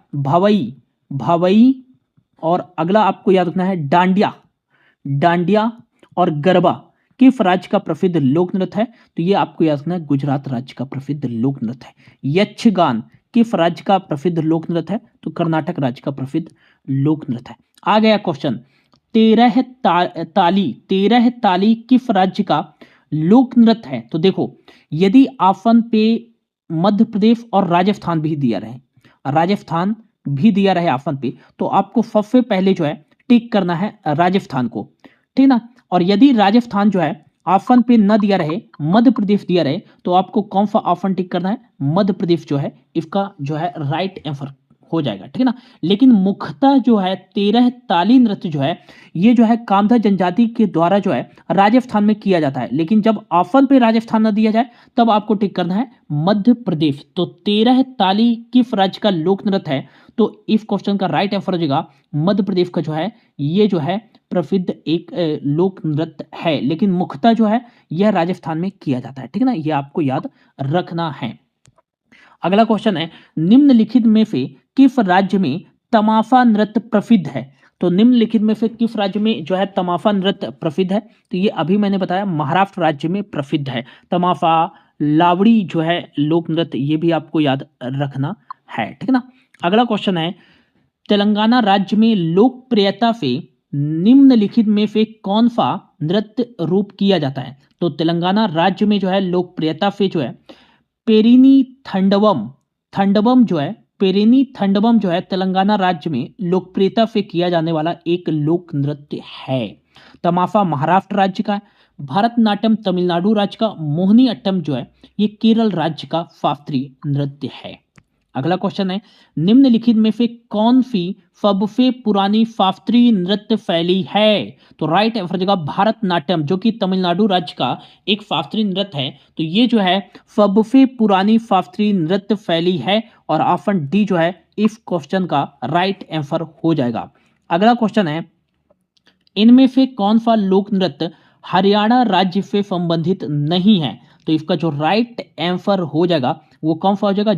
भवई और अगला आपको याद रखना है डांडिया और गरबा किस राज्य का प्रसिद्ध लोक नृत्य है? तो ये आपको याद रखना है, गुजरात राज्य का प्रसिद्ध लोक नृत्य है। यक्षगान किस राज्य का प्रसिद्ध लोक नृत्य है? तो कर्नाटक राज्य का प्रसिद्ध लोक नृत्य है। आ गया क्वेश्चन, तेरह ताली किस राज्य का लोक नृत्य है? तो देखो, यदि ऑप्शन पे मध्य प्रदेश और राजस्थान भी दिया रहे ऑप्शन पे, तो आपको सबसे पहले जो है टिक करना है राजस्थान को, ठीक ना। और यदि राजस्थान जो है ऑप्शन पे न दिया रहे, मध्य प्रदेश दिया रहे, तो आपको कौन सा ऑप्शन टिक करना है? मध्य प्रदेश जो है इसका जो है राइट आंसर हो जाएगा, ठीक है ना। लेकिन मुख्यतः जो है 13 ताली नृत्य जो है, ये जो है कामधा जनजाति के द्वारा जो है राजस्थान में किया जाता है। लेकिन जब ऑप्शन पे राजस्थान न दिया जाए, तब आपको टिक करना है मध्य प्रदेश। तो 13 ताली किस राज्य का लोक नृत्य है? तो इस क्वेश्चन का राइट आंसर हो जाएगा मध्य प्रदेश का जो है, ये जो है प्रसिद्ध एक लोक नृत्य है, लेकिन मुख्यतः जो है यह राजस्थान में किया जाता है, ठीक है ना। यह आपको याद रखना है। अगला क्वेश्चन है, निम्नलिखित में से किस राज्य में तमाशा नृत्य प्रसिद्ध है? तो निम्नलिखित में से किस राज्य में जो है तमाशा नृत्य प्रसिद्ध है? तो ये अभी मैंने बताया महाराष्ट्र राज्य में प्रसिद्ध है तमाशा, लावड़ी जो है लोक नृत्य, ये भी आपको याद रखना है, ठीक है ना। अगला क्वेश्चन है, तेलंगाना राज्य में लोकप्रियता से निम्नलिखित में से कौन सा नृत्य रूप किया जाता है? तो तेलंगाना राज्य में जो है लोकप्रियता से जो है पेरिनी थंडवम जो है तेलंगाना राज्य में लोकप्रियता से किया जाने वाला एक लोक नृत्य है। तमाशा महाराष्ट्र राज्य का है। भरतनाट्यम तमिलनाडु राज्य का, मोहिनी अट्टम जो है ये केरल राज्य का शास्त्रीय नृत्य है। अगला क्वेश्चन है, निम्नलिखित में से कौन सी सबसे पुरानी शास्त्रीय नृत्य शैली है? तो राइट आंसर जगह भारतनाट्यम, जो कि तमिलनाडु राज्य का एक शास्त्रीय नृत्य है। तो ये जो है सबसे पुरानी शास्त्रीय नृत्य शैली है, और ऑप्शन डी जो है इस क्वेश्चन का राइट आंसर हो जाएगा। अगला क्वेश्चन है, इनमें से कौन सा लोक नृत्य हरियाणा राज्य से संबंधित नहीं है? तो इसका जो राइट आंसर हो जाएगा वो कौन सा हो जाएगा?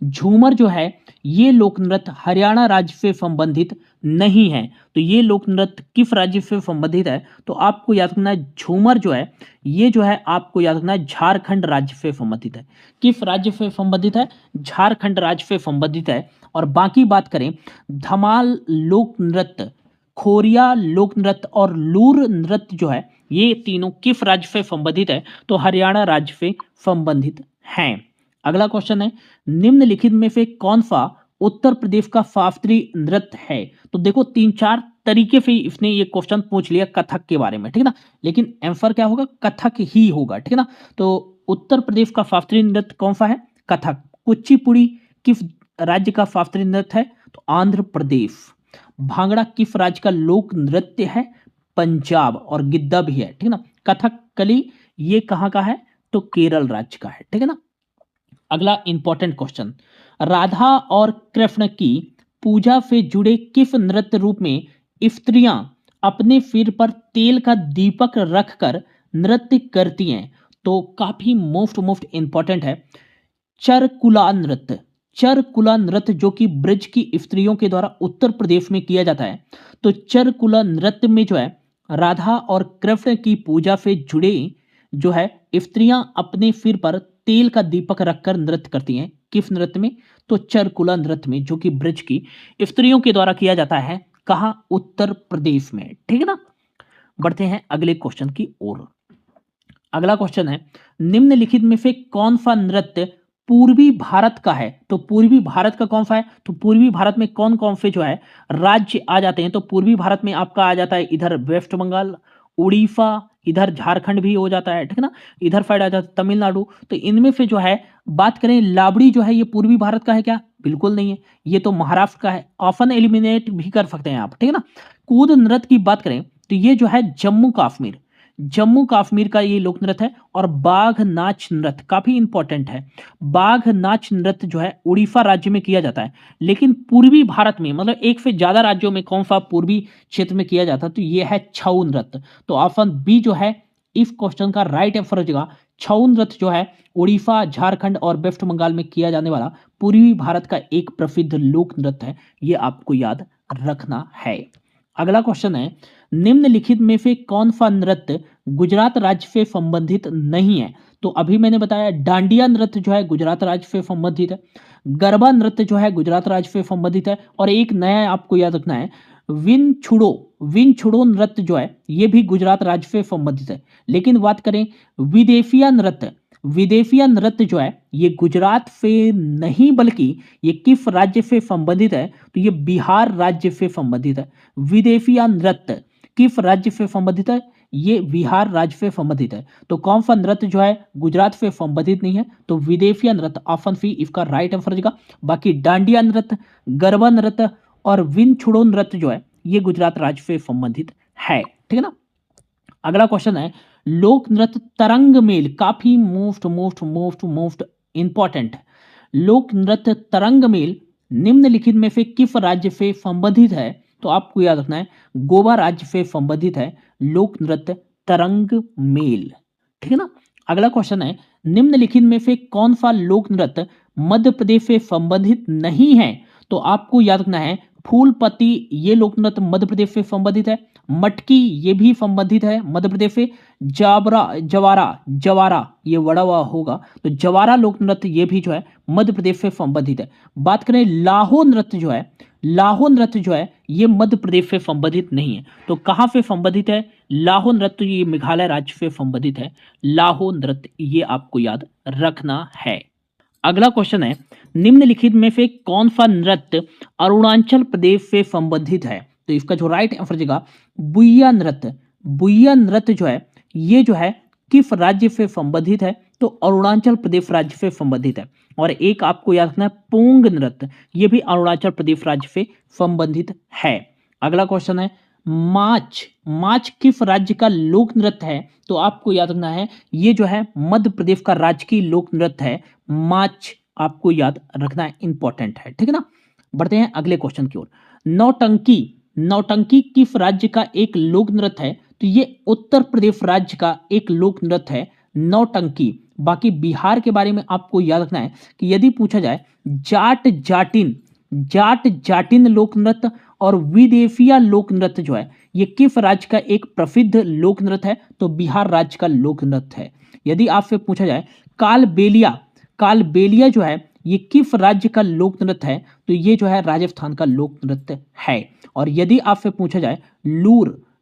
झूमर जो है ये लोक नृत्य हरियाणा राज्य से संबंधित नहीं है। तो ये लोक नृत्य किस राज्य से संबंधित है? तो आपको याद रखना है झूमर जो है ये जो है आपको याद रखना है झारखंड राज्य से संबंधित है। किस राज्य से संबंधित है? झारखंड राज्य से संबंधित है। और बाकी बात करें, धमाल लोक नृत्य, खोरिया लोक नृत्य और लूर नृत्य जो है ये तीनों किस राज्य से संबंधित है? तो हरियाणा राज्य से संबंधित हैं। अगला क्वेश्चन है, निम्नलिखित में से कौन सा उत्तर प्रदेश का शास्त्रीय नृत्य है? तो देखो 3-4 तरीके से इसने ये क्वेश्चन पूछ लिया कथक के बारे में, ठीक है ना। लेकिन आंसर क्या होगा? कथक ही होगा, ठीक है ना। तो उत्तर प्रदेश का शास्त्रीय नृत्य कौन सा है? कथक। कुचिपुड़ी किस राज्य का शास्त्रीय नृत्य है? तो आंध्र प्रदेश। भांगड़ा किस राज्य का लोक नृत्य है? पंजाब। और गिद्दा भी है, ठीक है ना। कथकली ये कहाँ का है? तो केरल राज्य का है, ठीक है ना। अगला इंपॉर्टेंट क्वेश्चन, राधा और कृष्ण की पूजा से जुड़े किस नृत्य रूप में स्त्रियां अपने सिर पर तेल का दीपक रखकर नृत्य करती हैं? तो काफी मोस्ट इंपॉर्टेंट है, चरकुला नृत्य जो कि ब्रज की स्त्रियों के द्वारा उत्तर प्रदेश में किया जाता है। तो चरकुला नृत्य में जो है राधा और कृष्ण की पूजा से जुड़े जो है स्त्रियां अपने सिर पर तेल का दीपक रखकर नृत्य करती हैं। किस नृत्य में? तो चरकुला नृत्य में, जो कि ब्रज की स्त्रियों के द्वारा किया जाता है। कहां? उत्तर प्रदेश में, ठीक है ना। बढ़ते हैं अगले क्वेश्चन की ओर। अगला क्वेश्चन है, निम्नलिखित में से कौन सा नृत्य पूर्वी भारत का है? तो पूर्वी भारत का कौन सा है? तो पूर्वी भारत में कौन कौन से जो है राज्य आ जाते हैं? तो पूर्वी भारत में आपका आ जाता है इधर वेस्ट बंगाल, उड़ीसा, इधर झारखंड भी हो जाता है, ठीक है ना। इधर साइड आ जाता है तमिलनाडु। तो इनमें से जो है बात करें, लावड़ी जो है ये पूर्वी भारत का है क्या? बिल्कुल नहीं है, ये तो महाराष्ट्र का है। ऑप्शन एलिमिनेट भी कर सकते हैं आप, ठीक है ना। कूद नृत्य की बात करें तो ये जो है जम्मू कश्मीर का ये लोक नृत्य है। और बाघ नाच नृत्य काफी इंपॉर्टेंट है, बाघ नाच नृत्य जो है उड़ीसा राज्य में किया जाता है। लेकिन पूर्वी भारत में, मतलब एक से ज्यादा राज्यों में कौन सा पूर्वी क्षेत्र में किया जाता है? तो ये है छऊ नृत्य। तो ऑप्शन बी जो है इस क्वेश्चन का राइट आंसर हो जाएगा। छऊ नृत्य जो है उड़ीसा, झारखंड और वेस्ट बंगाल में किया जाने वाला पूर्वी भारत का एक प्रसिद्ध लोक नृत्य है, ये आपको याद रखना है। अगला क्वेश्चन है, निम्नलिखित में से कौन सा नृत्य गुजरात राज्य से संबंधित नहीं है? तो अभी मैंने बताया डांडिया नृत्य जो है गुजरात राज्य से संबंधित है, गरबा नृत्य जो है गुजरात राज्य से संबंधित है, और एक नया आपको याद रखना है विन छुड़ो नृत्य जो है ये भी गुजरात राज्य से संबंधित है। लेकिन बात करें विदेशिया नृत्य जो है ये गुजरात से नहीं बल्कि ये किस राज्य से संबंधित है? तो ये बिहार राज्य से संबंधित है। विदेशिया नृत्य किस राज्य से संबंधित है? ये बिहार राज्य से संबंधित है। तो कौन सा नृत्य जो है गुजरात से संबंधित नहीं है? तो विदेशिया नृत्य ऑप्शन सी इसका राइट आंसर होगा। बाकी डांडिया नृत्य, गरबा नृत्य और विन छुड़ो नृत्य जो है ये गुजरात राज्य से संबंधित है। ठीक है ना। अगला क्वेश्चन है, लोक नृत्य तरंग मेल काफी मोस्ट इंपॉर्टेंट है। लोक नृत्य तरंग मेल निम्नलिखित में से किस राज्य से संबंधित है? तो आपको याद रखना है गोवा राज्य से संबंधित है लोक नृत्य तरंग मेल। ठीक है ना। अगला क्वेश्चन है, निम्नलिखित में से कौन सा लोक नृत्य मध्य प्रदेश से संबंधित नहीं है? तो आपको याद रखना है फूलपति ये लोक नृत्य मध्य प्रदेश से संबंधित है, मटकी ये भी संबंधित है मध्य प्रदेश से, जवारा ये वड़ा हुआ होगा तो जवारा लोक नृत्य ये भी जो है मध्य प्रदेश से संबंधित है। बात करें लाहो नृत्य जो है ये मध्य प्रदेश से संबंधित नहीं है। तो कहां से संबंधित है? लाहो नृत्य ये मेघालय राज्य से संबंधित है। लाहो नृत्य ये आपको याद रखना है। अगला क्वेश्चन है, निम्नलिखित में से कौन सा नृत्य अरुणाचल प्रदेश से संबंधित है? तो इसका जो राइट आंसर होगा बुइया नृत्य जो है ये जो है किस राज्य से संबंधित है? तो अरुणाचल प्रदेश राज्य से संबंधित है। और एक आपको याद रखना है पोंग नृत्य ये भी अरुणाचल प्रदेश राज्य से संबंधित है। अगला क्वेश्चन है, माच किस राज्य का लोक नृत्य है? तो आपको याद रखना है ये जो है मध्य प्रदेश का राजकीय लोक नृत्य है। माच आपको याद रखना है, इंपॉर्टेंट है। ठीक है ना। बढ़ते हैं अगले क्वेश्चन की ओर। नौटंकी किस राज्य का एक लोक नृत्य है? तो ये उत्तर प्रदेश राज्य का एक लोक नृत्य है नौटंकी। बाकी बिहार के बारे में आपको याद रखना है कि यदि पूछा जाए जाट जाटिन लोक नृत्य और विदेशिया लोक नृत्य जो है ये किस राज्य का एक प्रसिद्ध लोक नृत्य है? तो बिहार राज्य का लोक नृत्य है। यदि आपसे पूछा जाए कालबेलिया जो है ये किस राज्य का लोक नृत्य है? तो ये जो है राजस्थान का लोक नृत्य है। और यदि आपसे पूछा जाए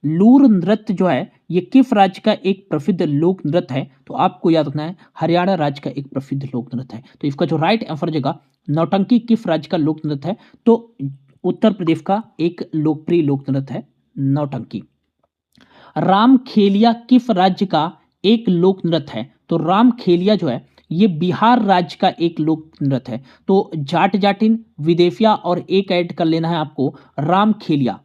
लूर नृत्य जो है ये किस राज्य का एक प्रसिद्ध लोक नृत्य है? तो आपको याद रखना है हरियाणा राज्य का एक प्रसिद्ध लोक नृत्य है। तो इसका जो राइट आंसर होगा नौटंकी किस राज्य का लोक नृत्य है? तो उत्तर प्रदेश का एक लोकप्रिय लोक नृत्य है नौटंकी। रामखेलिया किस राज्य का एक लोक नृत्य है? तो रामखेलिया जो है ये बिहार राज्य का एक लोक नृत्य है। तो जाटिन विदेशिया और एक ऐड कर लेना है आपको रामखेलिया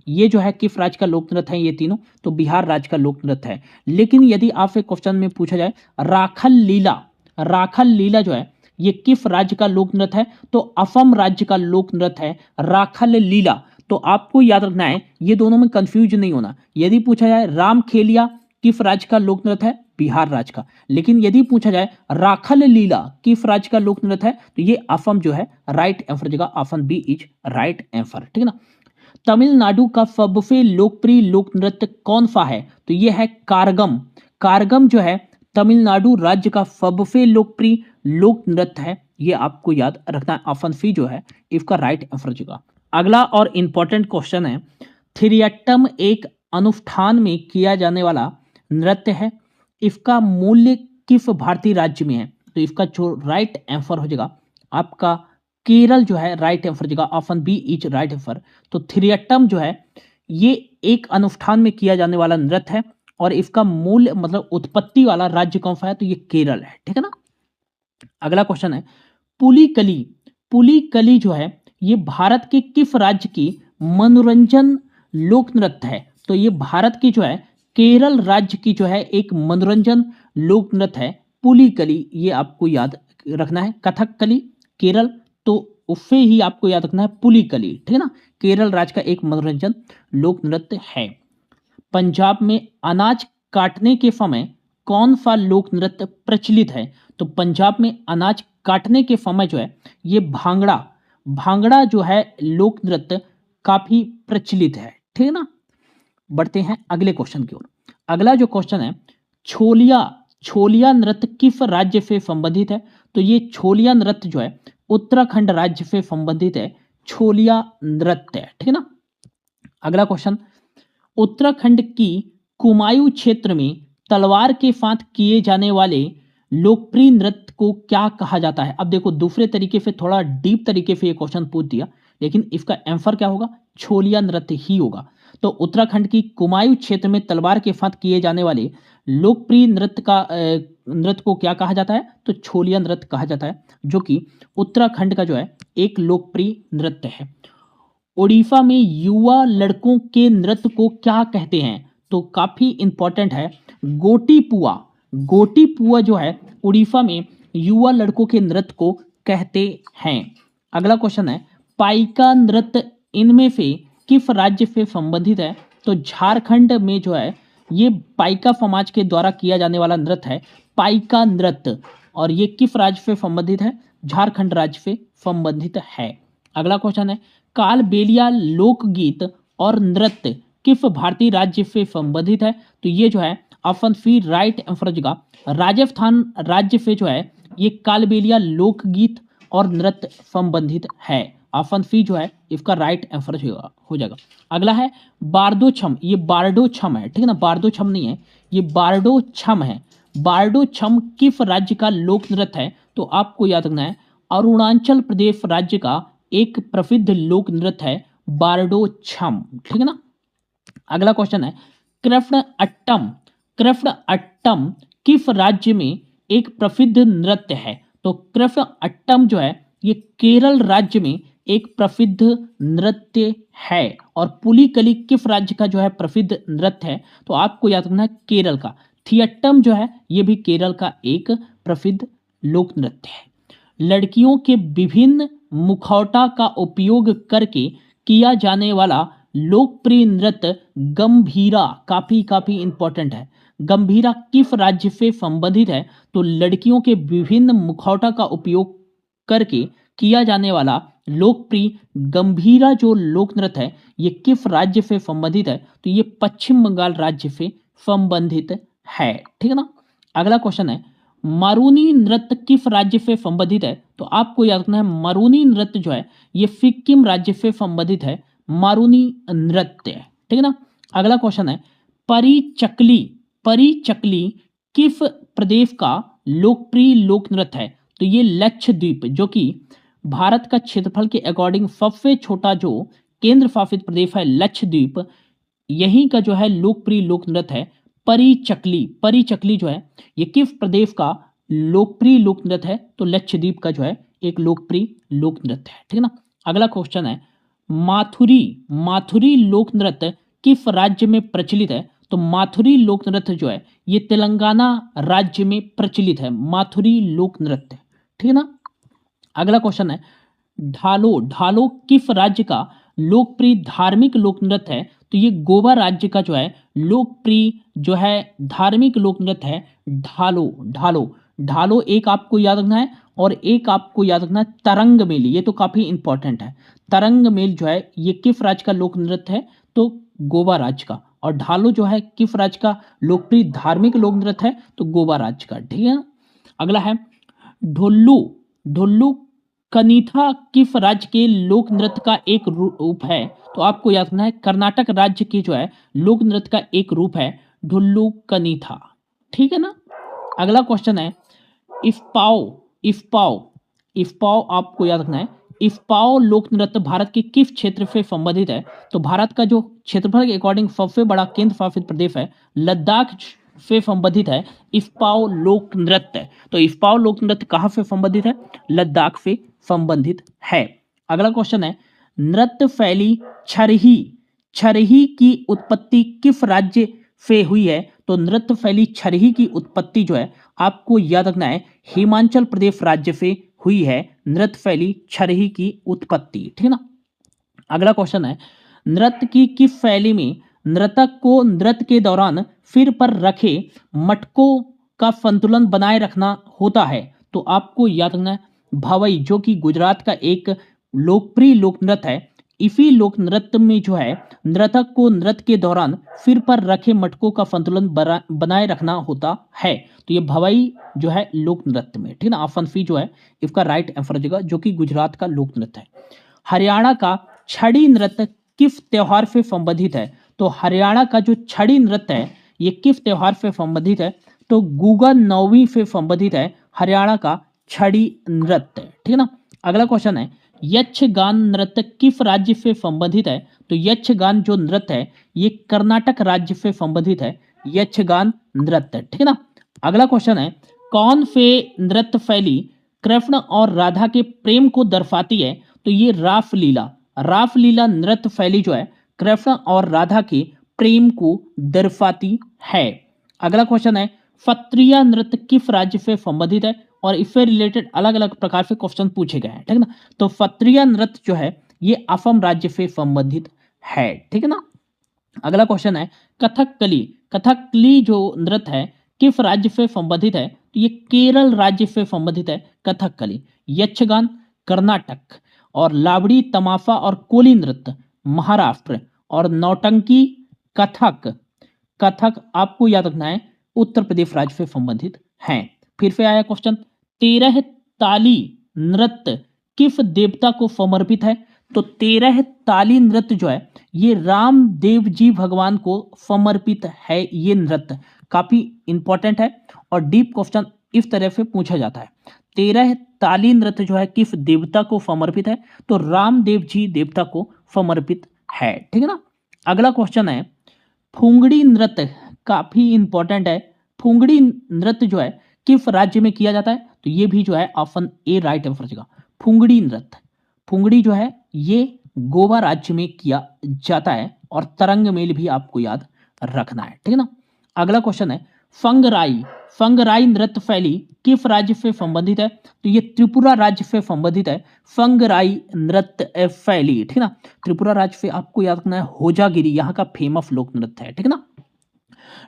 ये जो है किस राज्य का लोक नृत्य है? ये तीनों तो बिहार राज्य का लोक नृत्य है। लेकिन यदि आपसे क्वेश्चन में पूछा जाए राखल लीला जो है ये किस राज्य का लोक नृत्य है? तो असम राज्य का लोक नृत्य है राखल लीला। तो आपको याद रखना है ये दोनों में कंफ्यूज नहीं होना। यदि पूछा जाए रामखेलिया किस राज्य का लोक नृत्य है? बिहार राज्य का। लेकिन यदि पूछा जाए राखल लीला किस राज्य का लोक नृत्य है? तो ये असम जो है राइट आंसर जगह option B is right answer. ठीक है ना। तमिलनाडु का सबसे लोकप्रिय लोक नृत्य कौन सा है? तो ये है कारगम जो है तमिलनाडु राज्य का सबसे लोकप्रिय लोक नृत्य है। ये आपको याद रखना है ऑप्शन सी जो है इसका राइट आंसर जगह। अगला और इंपॉर्टेंट क्वेश्चन है, थिरियट्टम एक अनुष्ठान में किया जाने वाला नृत्य है। इसका मूल्य किस भारतीय राज्य में है? तो इसका जो राइट आंसर हो जाएगा आपका केरल जो है राइट आंसर जगह option B is right answer. तो थिरियट्टम जो है ये एक अनुष्ठान में किया जाने वाला नृत्य है और इसका मूल मतलब उत्पत्ति वाला राज्य कौन सा है? तो ये केरल है। ठीक है ना। अगला क्वेश्चन है, पुलिकली जो है ये भारत के किस राज्य की मनोरंजन लोक नृत्य है? तो ये भारत की जो है केरल राज्य की जो है एक मनोरंजन लोक नृत्य है पुलिकली। ये आपको याद रखना है। कथकली केरल तो उससे ही आपको याद रखना है पुलिकली। ठीक है ना। केरल राज्य का एक मनोरंजन लोक नृत्य है। पंजाब में अनाज काटने के समय कौन सा लोक नृत्य प्रचलित है? तो पंजाब में अनाज काटने के समय जो है ये भांगड़ा भांगड़ा जो है लोक नृत्य काफी प्रचलित है, ठीक है ना। बढ़ते हैं अगले क्वेश्चन की ओर। अगला जो क्वेश्चन है, छोलिया छोलिया नृत्य किस राज्य से संबंधित है? तो ये छोलिया नृत्य जो है उत्तराखंड राज्य से संबंधित है, छोलिया नृत्य, ठीक है ना। अगला क्वेश्चन, उत्तराखंड की कुमायूं क्षेत्र में तलवार के साथ किए जाने वाले लोकप्रिय नृत्य को क्या कहा जाता है? अब देखो दूसरे तरीके से, थोड़ा डीप तरीके से ये क्वेश्चन पूछ दिया, लेकिन इसका आंसर क्या होगा? छोलिया नृत्य ही होगा। तो उत्तराखंड की कुमायूं क्षेत्र में तलवार के साथ किए जाने वाले लोकप्रिय नृत्य को क्या कहा जाता है? तो छोलिया नृत्य कहा जाता है, जो कि उत्तराखंड का जो है एक लोकप्रिय नृत्य है। उड़ीसा में युवा लड़कों के नृत्य को क्या कहते हैं? तो काफी इंपॉर्टेंट है, गोटी पुआ। गोटी पुआ जो है उड़ीसा में युवा लड़कों के नृत्य को कहते हैं। अगला क्वेश्चन है, पाइका नृत्य इनमें से किस राज्य से संबंधित है? तो झारखंड में जो है ये पाइका समाज के द्वारा किया जाने वाला नृत्य है, पाइका नृत्य, और ये किस राज्य से संबंधित है? झारखंड राज्य से संबंधित है। अगला क्वेश्चन है, कालबेलिया लोकगीत और नृत्य किस भारतीय राज्य से संबंधित है? तो ये जो है ऑप्शन सी राइट आंसर हो जाएगा, राजस्थान राज्य से जो है ये कालबेलिया लोकगीत और नृत्य संबंधित है। ऑप्शन सी जो है इसका राइट आंसर हो जाएगा। अगला है बारडो छम, ये बारडो छम है, ठीक है ना, बारडो छम नहीं है, ये बारडो छम है। बारडो छम किस राज्य का लोक नृत्य है? तो आपको याद रखना है अरुणाचल प्रदेश राज्य का एक प्रसिद्ध लोक नृत्य है बारडो छम, ठीक है ना। अगला क्वेश्चन है, कृष्ण अट्टम, कृष्ण अट्टम किस राज्य में एक प्रसिद्ध नृत्य है? तो कृष्ण अट्टम जो है ये केरल राज्य में एक प्रसिद्ध नृत्य है। और पुलिकली किस राज्य का जो है प्रसिद्ध नृत्य है? तो आपको याद रखना है केरल का। थियट्टम जो है ये भी केरल का एक प्रसिद्ध लोक नृत्य है। लड़कियों के विभिन्न मुखौटा का उपयोग करके किया जाने वाला लोकप्रिय नृत्य गंभीरा, काफी इंपॉर्टेंट है। गंभीरा किस राज्य से संबंधित है? तो लड़कियों के विभिन्न मुखौटा का उपयोग करके किया जाने वाला लोकप्रिय गंभीरा जो लोक नृत्य है ये किस राज्य से संबंधित है? तो ये पश्चिम बंगाल राज्य से संबंधित है, ठीक है ना। अगला क्वेश्चन है, मारूनी नृत्य किस राज्य से संबंधित है? तो आपको याद रखना है मारूनी नृत्य जो है ये सिक्किम राज्य से संबंधित है, मारूनी नृत्य, ठीक है ना। अगला क्वेश्चन है, परिचकली, परिचकली किस प्रदेश का लोकप्रिय लोक नृत्य है? तो ये लक्षद्वीप, जो कि भारत का क्षेत्रफल के अकॉर्डिंग सबसे छोटा जो केंद्र शासित प्रदेश है लक्षद्वीप, यहीं का जो है लोकप्रिय लोक नृत्य है परिचकली। परिचकली जो है ये किस प्रदेश का लोकप्रिय लोक नृत्य है? तो लक्षद्वीप का जो है एक लोकप्रिय लोक नृत्य है, ठीक है ना। अगला क्वेश्चन है, माथुरी, माथुरी लोक नृत्य किस राज्य में प्रचलित है? तो माथुरी लोक नृत्य जो है ये तेलंगाना राज्य में प्रचलित है, माथुरी लोक नृत्य, ठीक है ना। अगला क्वेश्चन है, ढालो, ढालो किस राज्य का लोकप्रिय धार्मिक लोक नृत्य है? तो ये गोवा राज्य का जो है लोकप्रिय जो है धार्मिक लोक नृत्य है ढालो। ढालो, ढालो एक आपको याद रखना है, और एक आपको याद रखना है तरंग मेली, ये तो काफी इंपॉर्टेंट है। तरंग मेल जो है ये किस राज्य का लोक नृत्य है? तो गोवा राज्य का। और ढालो जो है किस राज्य का लोकप्रिय धार्मिक लोक नृत्य है? तो गोवा राज्य का, ठीक है। अगला है ढोलू, ढोलू कनीथा किस राज्य के लोक नृत्य का एक रूप है? तो आपको याद रखना है कर्नाटक राज्य के जो है लोक नृत्य का एक रूप है ढुल्लू कनीथा, ठीक है ना। अगला क्वेश्चन है, इफ्पाओ, इफ्पाओ, इफ्पाओ आपको याद रखना है इफ्पाओ लोक नृत्य भारत के किस क्षेत्र से संबंधित है? तो भारत का जो क्षेत्रफल के अकॉर्डिंग सबसे बड़ा केंद्र शासित प्रदेश है लद्दाख से संबंधित है इफ्पाओ लोक नृत्य। तो इफ्पाओ लोक नृत्य कहाँ से संबंधित है? लद्दाख से संबंधित है। अगला क्वेश्चन है, नृत्य शैली छरही, छरही की उत्पत्ति किस राज्य से हुई है? तो नृत्य शैली छरही की उत्पत्ति जो है आपको याद रखना है हिमाचल प्रदेश राज्य से हुई है नृत्य शैली छरही की उत्पत्ति, ठीक है ना। अगला क्वेश्चन है, नृत्य की किस शैली में नर्तक को नृत्य के दौरान सिर पर रखे मटकों का संतुलन बनाए रखना होता है? तो आपको याद रखना है भवई, जो कि गुजरात का एक लोकप्रिय लोक नृत्य है। इसी लोक नृत्य में जो है नर्तक को नृत्य के दौरान सिर पर रखे मटकों का संतुलन बनाए रखना होता है। तो ये भवाई जो है लोक नृत्य में, ठीक है ना, ऑप्शन सी जो है इसका राइट आंसर हो जाएगा, जो कि गुजरात का लोक नृत्य है। हरियाणा का छड़ी नृत्य किस त्योहार से संबंधित है? तो हरियाणा का जो छड़ी नृत्य है ये किस त्योहार से संबंधित है? तो गुगा नौवीं से संबंधित है हरियाणा का छड़ी नृत्य, ठीक है ना। अगला क्वेश्चन है यक्षगान नृत्य किस राज्य से संबंधित है? तो यक्षगान जो नृत्य है ये कर्नाटक राज्य से संबंधित है, यक्षगान नृत्य, ठीक है ना। अगला क्वेश्चन है कौन से नृत्य शैली कृष्ण और राधा के प्रेम को दर्शाती है? तो ये रासलीला, रासलीला नृत्य शैली जो है कृष्ण और राधा के प्रेम को दर्शाती है। अगला क्वेश्चन है सत्रिया नृत्य किस राज्य से संबंधित है? और इससे रिलेटेड अलग अलग प्रकार से क्वेश्चन पूछे गए हैं, ठीक है ना। तो सत्रिया नृत्य जो है ये असम राज्य से संबंधित है, ठीक है ना। अगला क्वेश्चन है कथकली, कथकली जो नृत्य है किस राज्य से संबंधित है? तो ये केरल राज्य से संबंधित है कथकली। यक्षगान कर्नाटक, और लावड़ी तमाशा और कोली नृत्य महाराष्ट्र, और नौटंकी कथक, कथक आपको याद रखना है उत्तर प्रदेश राज्य से संबंधित हैं। फिर से आया क्वेश्चन 13 ताली नृत्य किस देवता को समर्पित है? तो 13 ताली नृत्य जो है ये रामदेव जी भगवान को समर्पित है। ये नृत्य काफी इंपॉर्टेंट है और डीप क्वेश्चन इस तरह से पूछा जाता है। 13 ताली नृत्य जो है किस देवता को समर्पित है? तो रामदेव जी देवता को समर्पित है, ठीक है ना। अगला क्वेश्चन है फुंगड़ी नृत्य, काफी इंपॉर्टेंट है। फुंगड़ी नृत्य जो है किस राज्य में किया जाता है? तो ये भी जो है ऑप्शन ए राइट आंसर होगा। फुंगड़ी नृत्य, फुंगड़ी जो है ये गोवा राज्य में किया जाता है, और तरंग मेल भी आपको याद रखना है, ठीक है ना। अगला क्वेश्चन है फंगराई, फंगराई नृत्य शैली किस राज्य से संबंधित है? तो ये त्रिपुरा राज्य से संबंधित है फंगराई नृत्य शैली, ठीक है ना। त्रिपुरा राज्य से आपको याद रखना है होजागिरी यहाँ का फेमस लोक नृत्य है, ठीक है ना।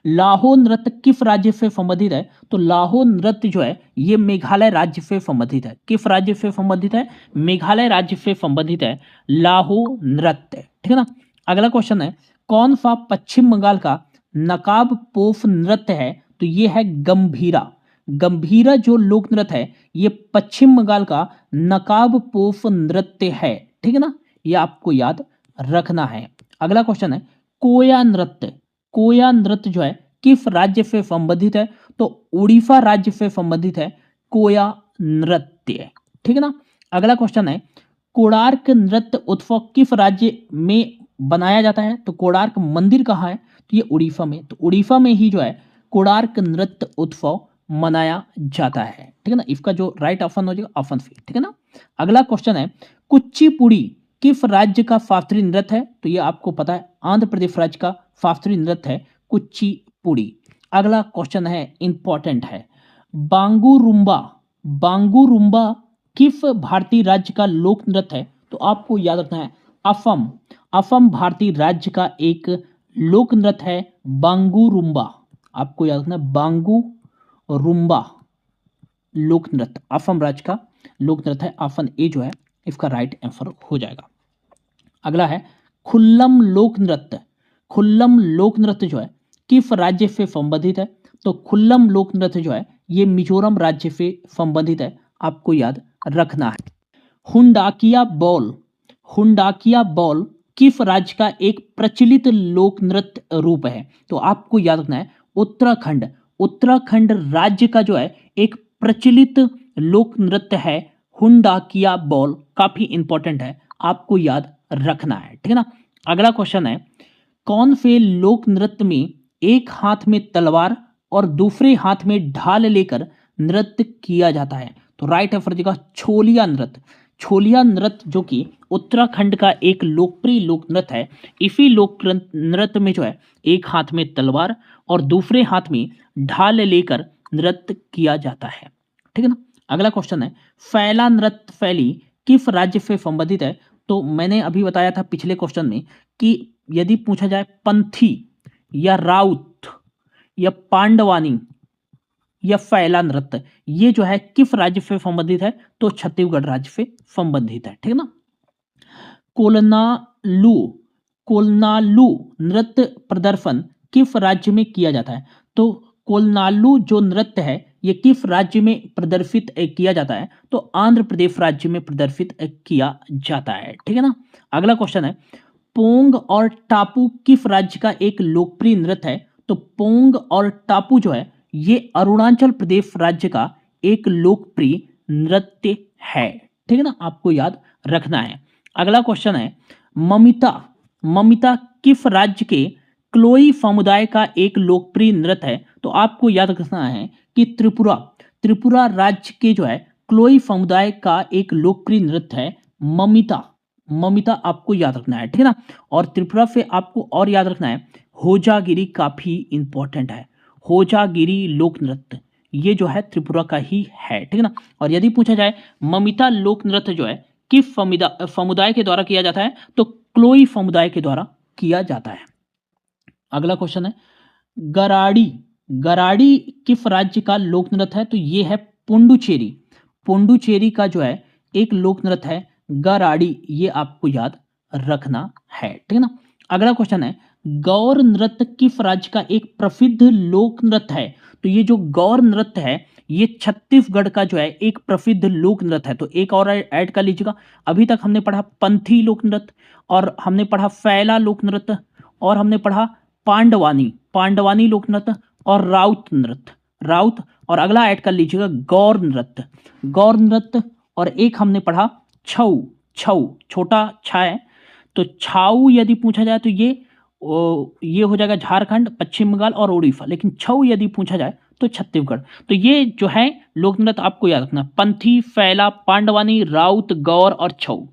लाहो नृत्य किस राज्य से संबंधित है? तो लाहो नृत्य जो है ये मेघालय राज्य से संबंधित है। किस राज्य से संबंधित है? मेघालय राज्य से संबंधित है लाहो नृत्य, ठीक है ना। अगला क्वेश्चन है कौन सा पश्चिम बंगाल का नकाब पोफ नृत्य है? तो ये है गंभीरा। गंभीरा जो लोक नृत्य है ये पश्चिम बंगाल का नकाब पोफ नृत्य है, ठीक है ना, ये आपको याद रखना है। अगला क्वेश्चन है कोया नृत्य, कोया नृत्य जो है किस राज्य से संबंधित है? तो उड़ीसा राज्य से संबंधित है कोया नृत्य, ठीक है ना। अगला क्वेश्चन है कोणार्क नृत्य उत्सव किस राज्य में बनाया जाता है? तो कोणार्क मंदिर कहाँ है? तो ये उड़ीसा में, तो उड़ीसा में ही जो है कोणार्क नृत्य उत्सव मनाया जाता है, ठीक है ना। इसका जो राइट ऑप्शन हो जाएगा ऑप्शन सी, ठीक है ना। अगला क्वेश्चन है कुचिपुड़ी किस राज्य का शास्त्रीय नृत्य है? तो ये आपको पता है आंध्र प्रदेश राज्य का शास्त्रीय नृत्य है कुचिपुड़ी। अगला क्वेश्चन है इंपॉर्टेंट है बांगुरुम्बा, बांगुरुम्बा किस भारतीय राज्य का लोक नृत्य है? तो आपको याद रखना है असम, असम भारतीय राज्य का एक लोक नृत्य है बांगुरुम्बा। आपको याद रखना है बांगुरुम्बा लोक नृत्य असम राज्य का लोक नृत्य है। ऑप्शन ए जो है इसका राइट आंसर हो जाएगा। अगला है खुल्लम लोक नृत्य, खुल्लम लोक नृत्य जो है किस राज्य से संबंधित है? तो खुल्लम लोक नृत्य जो है ये मिजोरम राज्य से संबंधित है, आपको याद रखना है। हुंडाकिया बॉल, हुंडाकिया बॉल किस राज्य का एक प्रचलित लोक नृत्य रूप है? तो आपको याद रखना है उत्तराखंड, उत्तराखंड राज्य का जो है एक प्रचलित लोक नृत्य है हुंडाकिया बॉल, काफी इंपॉर्टेंट है, आपको याद रखना है, ठीक है ना। अगला क्वेश्चन है कौन से लोक नृत्य में एक हाथ में तलवार और दूसरे हाथ में ढाल लेकर नृत्य किया जाता है? तो राइट आंसर देगा छोलिया नृत्य। छोलिया नृत्य जो कि उत्तराखंड का एक लोकप्रिय लोक नृत्य है, इसी लोक नृत्य में जो है एक हाथ में तलवार और दूसरे हाथ में ढाल लेकर नृत्य किया जाता है, ठीक है ना। अगला क्वेश्चन है फैला नृत्य शैली किस राज्य से संबंधित है? तो मैंने अभी बताया था पिछले क्वेश्चन में कि यदि पूछा जाए पंथी या राउत या पांडवानी या फैला नृत्य ये जो है किस राज्य से संबंधित है? तो छत्तीसगढ़ राज्य से संबंधित है, ठीक है ना। कोलनालू कोलनालू नृत्य प्रदर्शन किस राज्य में किया जाता है? तो कोलनालू जो नृत्य है ये किस राज्य में प्रदर्शित किया जाता है? तो आंध्र प्रदेश राज्य में प्रदर्शित किया जाता है। ठीक है ना। अगला क्वेश्चन है, पोंग और टापू किस राज्य का एक लोकप्रिय नृत्य है? तो पोंग और टापू जो है ये अरुणाचल प्रदेश राज्य का एक लोकप्रिय नृत्य है। ठीक है ना, आपको याद रखना है। अगला क्वेश्चन है, ममिता ममिता किस राज्य के क्लोई समुदाय का एक लोकप्रिय नृत्य है? तो आपको याद रखना है कि त्रिपुरा त्रिपुरा राज्य के जो है क्लोई समुदाय का एक लोकप्रिय नृत्य है ममिता। ममिता आपको याद रखना है। ठीक है ना। और त्रिपुरा से आपको और याद रखना है, होजागिरी काफी इंपॉर्टेंट है। होजागिरी लोक नृत्य ये जो है त्रिपुरा का ही है। ठीक है ना। और यदि पूछा जाए ममिता लोक नृत्य जो है किस समुदाय के द्वारा किया जाता है? तो क्लोई समुदाय के द्वारा किया जाता है। अगला क्वेश्चन है, गराड़ी गराड़ी किस राज्य का लोक नृत्य है? तो ये है पुंडुचेरी। पुंडुचेरी का जो है एक लोक नृत्य है गराड़ी, ये आपको याद रखना है। ठीक है ना। अगला क्वेश्चन है, गौर नृत्य किस राज्य का एक प्रसिद्ध लोक नृत्य है? तो ये जो गौर नृत्य है ये छत्तीसगढ़ का जो है एक प्रसिद्ध लोक नृत्य है। तो एक और ऐड कर लीजिएगा। अभी तक हमने पढ़ा पंथी लोक नृत्य, और हमने पढ़ा फैला लोक नृत्य, और हमने पढ़ा पांडवानी लोक नृत्य, और राउत नृत्य राउत। और अगला ऐड कर लीजिएगा गौर नृत्य। और एक हमने पढ़ा छऊ छऊ छोटा छा है। तो छाऊ यदि पूछा जाए तो ये हो जाएगा झारखंड, पश्चिम बंगाल और उड़ीसा, लेकिन छऊ यदि पूछा जाए तो छत्तीसगढ़। तो ये जो है लोक नृत्य आपको याद रखना, पंथी, फैला, पांडवानी, राउत, गौर और छऊ।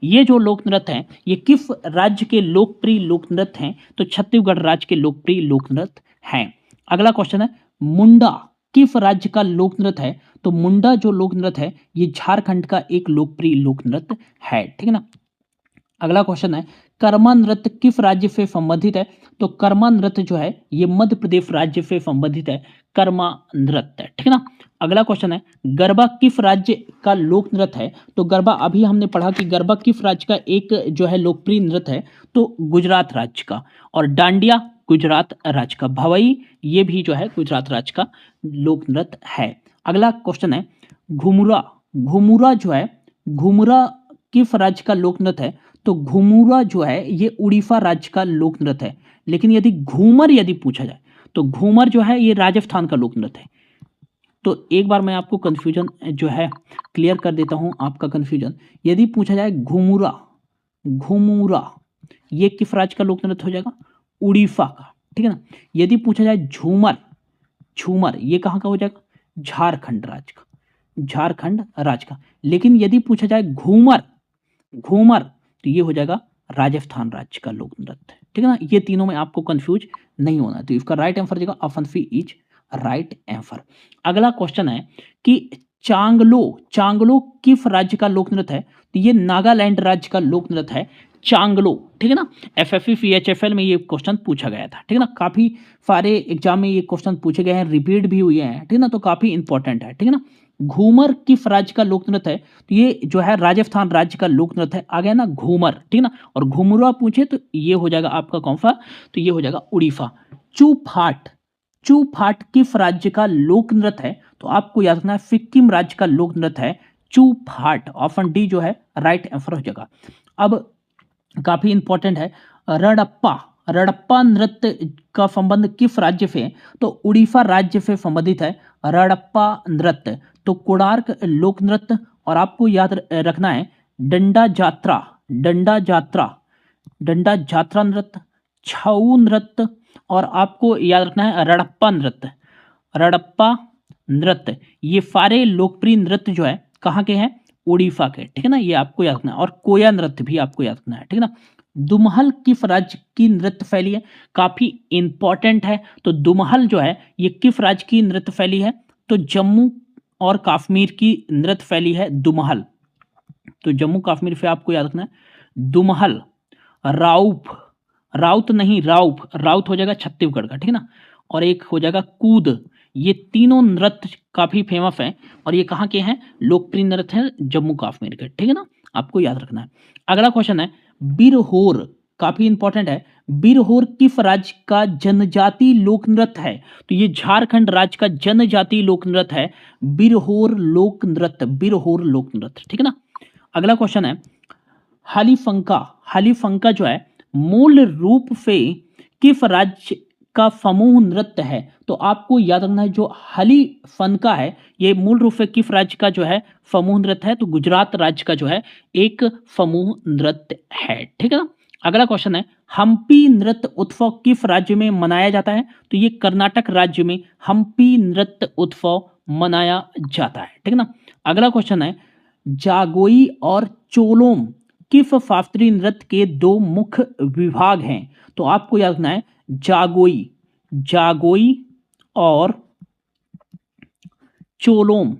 ये जो लोक नृत्य हैं ये किस राज्य के लोकप्रिय लोक नृत्य हैं? तो छत्तीसगढ़ राज्य के लोकप्रिय लोक नृत्य हैं। अगला क्वेश्चन है, मुंडा किस राज्य का लोक नृत्य है? तो मुंडा जो लोक नृत्य है ये झारखंड का एक लोकप्रिय लोक नृत्य है। ठीक है ना। अगला क्वेश्चन है, कर्मा नृत्य किस राज्य से संबंधित है? तो कर्मा नृत्य जो है ये मध्य प्रदेश राज्य से संबंधित है, कर्मा नृत्य। ठीक है ना। अगला क्वेश्चन है, गरबा किस राज्य का लोक नृत्य है? तो गरबा अभी हमने पढ़ा कि गरबा किस राज्य का एक जो है लोकप्रिय नृत्य है? तो गुजरात राज्य का। और डांडिया गुजरात राज्य का। भवई ये भी जो है गुजरात राज्य का लोक नृत्य है। अगला क्वेश्चन है, घुमुरा घुमुरा जो है घुमुरा किस राज्य का लोक नृत्य है? तो घुमुरा जो है ये उड़ीसा राज्य का लोक नृत्य है। लेकिन यदि घूमर यदि पूछा जाए तो घूमर जो है ये राजस्थान का लोक नृत्य है। तो एक बार मैं आपको कंफ्यूजन जो है क्लियर कर देता हूं, आपका कंफ्यूजन। यदि पूछा जाए घुमुरा ये किस राज्य का लोक नृत्य हो जाएगा? उड़ीसा का। ठीक है ना। यदि पूछा जाए झूमर ये कहाँ का हो जाएगा? झारखंड राज्य का। लेकिन यदि पूछा जाए घूमर तो ये हो जाएगा राजस्थान राज्य का लोक नृत्य। ठीक है ना। ये तीनों में आपको कंफ्यूज नहीं होना। तो इसका राइट आंसर देगा option C is right answer. अगला क्वेश्चन है कि चांगलो किस राज्य का लोक नृत्य है? तो ये नागालैंड राज्य का लोक नृत्य है चांगलो। ठीक है ना। एफएफई सीएचएफएल में ये क्वेश्चन पूछा गया था। ठीक है ना। काफी सारे एग्जाम में ये क्वेश्चन पूछे गए हैं, रिपीट भी हुए हैं। ठीक है ना। तो काफी इंपॉर्टेंट है। ठीक है ना। घूमर किस राज्य का लोक नृत्य है? तो ये जो है राजस्थान राज्य का लोक नृत्य है। आ गया ना घूमर। ठीक है ना। और घुमुरा पूछे तो ये हो जाएगा आपका कौन सा? तो ये हो जाएगा उड़ीसा। चूफाट किस राज्य का लोक नृत्य है? तो आपको याद रखना है सिक्किम राज्य का लोक नृत्य है चूफाट। ऑप्शन डी जो है राइट आंसर हो जाएगा। अब काफी इंपॉर्टेंट है, रड़प्पा नृत्य का संबंध किस राज्य से है? तो उड़ीसा राज्य से संबंधित है रड़प्पा नृत्य। तो कोणार्क लोक नृत्य। और आपको याद रखना है डंडा जात्रा नृत्य, छऊ नृत्य, और आपको याद रखना है रड़प्पा नृत्य। ये सारे लोकप्रिय नृत्य जो है कहाँ के हैं? उड़ीसा के। ठीक है ना। ये आपको याद रखना है। और कोया नृत्य भी आपको याद रखना है। ठीक है ना। दुमहल किस राज्य की नृत्य शैली है? काफी इंपॉर्टेंट है। तो दुमहल जो है ये किस राज्य की नृत्य शैली है? तो जम्मू और कश्मीर की नृत्य शैली है दुमहल। तो जम्मू कश्मीर से आपको याद रखना है दुमहल। राउत हो जाएगा छत्तीसगढ़ का। ठीक है ना। और एक हो जाएगा कूद। ये तीनों नृत्य काफी फेमस हैं और ये कहाँ के हैं? लोकप्रिय नृत्य है जम्मू कश्मीर के। ठीक है ना। आपको याद रखना है। अगला क्वेश्चन है, बिरहोर, काफी इंपॉर्टेंट है, बिरहोर किस राज्य का जनजातीय लोक नृत्य है? तो ये झारखंड राज्य का जनजातीय लोक नृत्य है, बिरहोर लोक नृत्य, बिरहोर लोक नृत्य, ठीक है ना। अगला क्वेश्चन है, हलीफंका, हलीफंका जो है मूल रूप से किस राज्य का समूह नृत्य है? तो आपको याद रखना है जो हलीफंका है ये मूल रूप से किस राज्य का जो है समूह नृत्य है? तो गुजरात राज्य का जो है एक समूह नृत्य है, ठीक है ना। अगला क्वेश्चन है, हम्पी नृत्य उत्सव किस राज्य में मनाया जाता है? तो ये कर्नाटक राज्य में हम्पी नृत्य उत्सव मनाया जाता है, ठीक है ना। अगला क्वेश्चन है, जागोई और चोलोम किस शास्त्रीय नृत्य के दो मुख्य विभाग हैं? तो आपको याद रखना है जागोई, जागोई और चोलोम,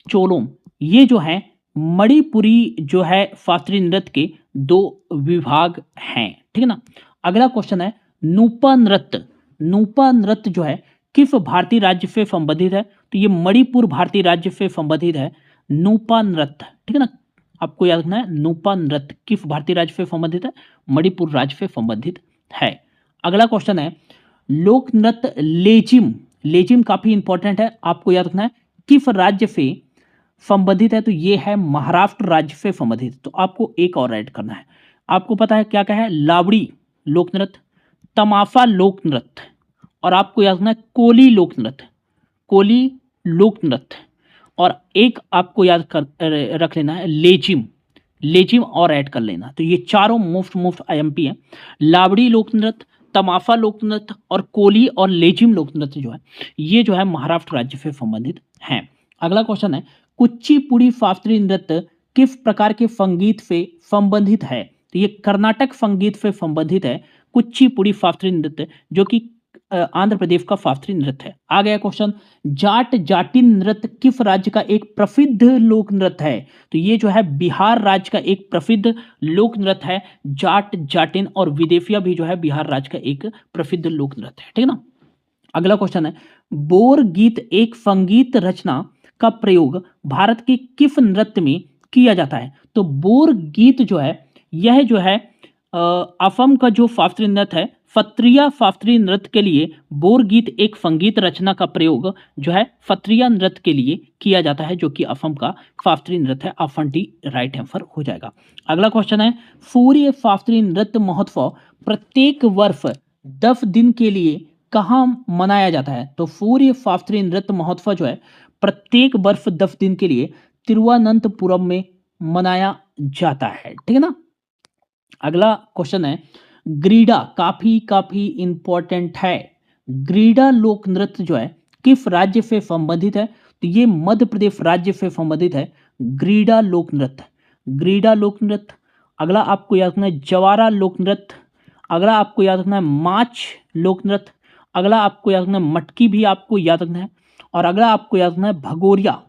चोलोम ये जो है मणिपुरी जो है शास्त्रीय नृत्य के दो विभाग हैं, ठीक है ना। अगला क्वेश्चन है, नूपा नृत्य, नूपा नृत्य जो है किस भारतीय राज्य से संबंधित है? तो ये मणिपुर भारतीय राज्य से संबंधित है, नूपा नृत्य, ठीक है ना। आपको याद रखना है नूपा नृत्य किस भारतीय राज्य से संबंधित है? मणिपुर राज्य से संबंधित है। अगला क्वेश्चन है, लोक नृत्य लेजिम, लेजिम काफी इंपॉर्टेंट है, आपको याद रखना है किस राज्य से संबंधित है? तो ये है महाराष्ट्र राज्य से संबंधित। तो आपको एक और ऐड करना है, आपको पता है क्या क्या है, लावड़ी लोक नृत्य, तमाशा लोक नृत्य, और आपको याद रखना है कोली लोक नृत्य, कोली लोक नृत्य, और एक आपको याद कर रख लेना है लेजिम, लेजिम और ऐड कर लेना। तो ये चारों मोस्ट आईएमपी है, लावड़ी लोक नृत्य, तमाशा लोक नृत्य और कोली और लेजिम लोक नृत्य जो है ये जो है महाराष्ट्र राज्य से संबंधित हैं। अगला क्वेश्चन है, कुचिपुड़ी शास्त्रीय नृत्य किस प्रकार के संगीत से संबंधित है? तो ये कर्नाटक संगीत से संबंधित है, कुचिपुड़ी शास्त्रीय नृत्य जो कि आंध्र प्रदेश का शास्त्रीय नृत्य है। आ गया क्वेश्चन, जाट जाटिन नृत्य किस राज्य का एक प्रसिद्ध लोक नृत्य है? तो ये जो है बिहार राज्य का एक प्रसिद्ध लोक नृत्य है, जाट जाटिन, और विदेशिया भी जो है बिहार राज्य का एक प्रसिद्ध लोक नृत्य है, ठीक है ना। अगला क्वेश्चन है, बोर गीत एक संगीत रचना का प्रयोग भारत के किस नृत्य में किया जाता है? तो बोर गीत जो है यह जो है असम का जो शास्त्रीय नृत्य है, सत्रिया शास्त्रीय नृत्य के लिए बोर गीत एक संगीत रचना का प्रयोग जो है सत्रिया नृत्य के लिए किया जाता है, जो कि असम का शास्त्रीय नृत्य है। ऑप्शन डी राइट आंसर हो जाएगा। अगला क्वेश्चन है, सूर्य शास्त्रीय नृत्य महोत्सव प्रत्येक वर्ष 10 दिन के लिए कहाँ मनाया जाता है? तो सूर्य शास्त्रीय नृत्य महोत्सव जो है प्रत्येक वर्ष 10 दिन के लिए तिरुवनंतपुरम में मनाया जाता है, ठीक है ना। अगला क्वेश्चन है, ग्रीडा, काफी इंपॉर्टेंट है, ग्रीडा लोक नृत्य जो है किस राज्य से संबंधित है? तो ये मध्य प्रदेश राज्य से संबंधित है, ग्रीडा लोक नृत्य, ग्रीडा लोक नृत्य। अगला आपको याद रखना है जवारा लोक नृत्य, अगला आपको याद रखना है माच लोक नृत्य, अगला आपको याद रखना है मटकी भी आपको याद रखना है, और अगला आपको याद रखना है भगोरिया,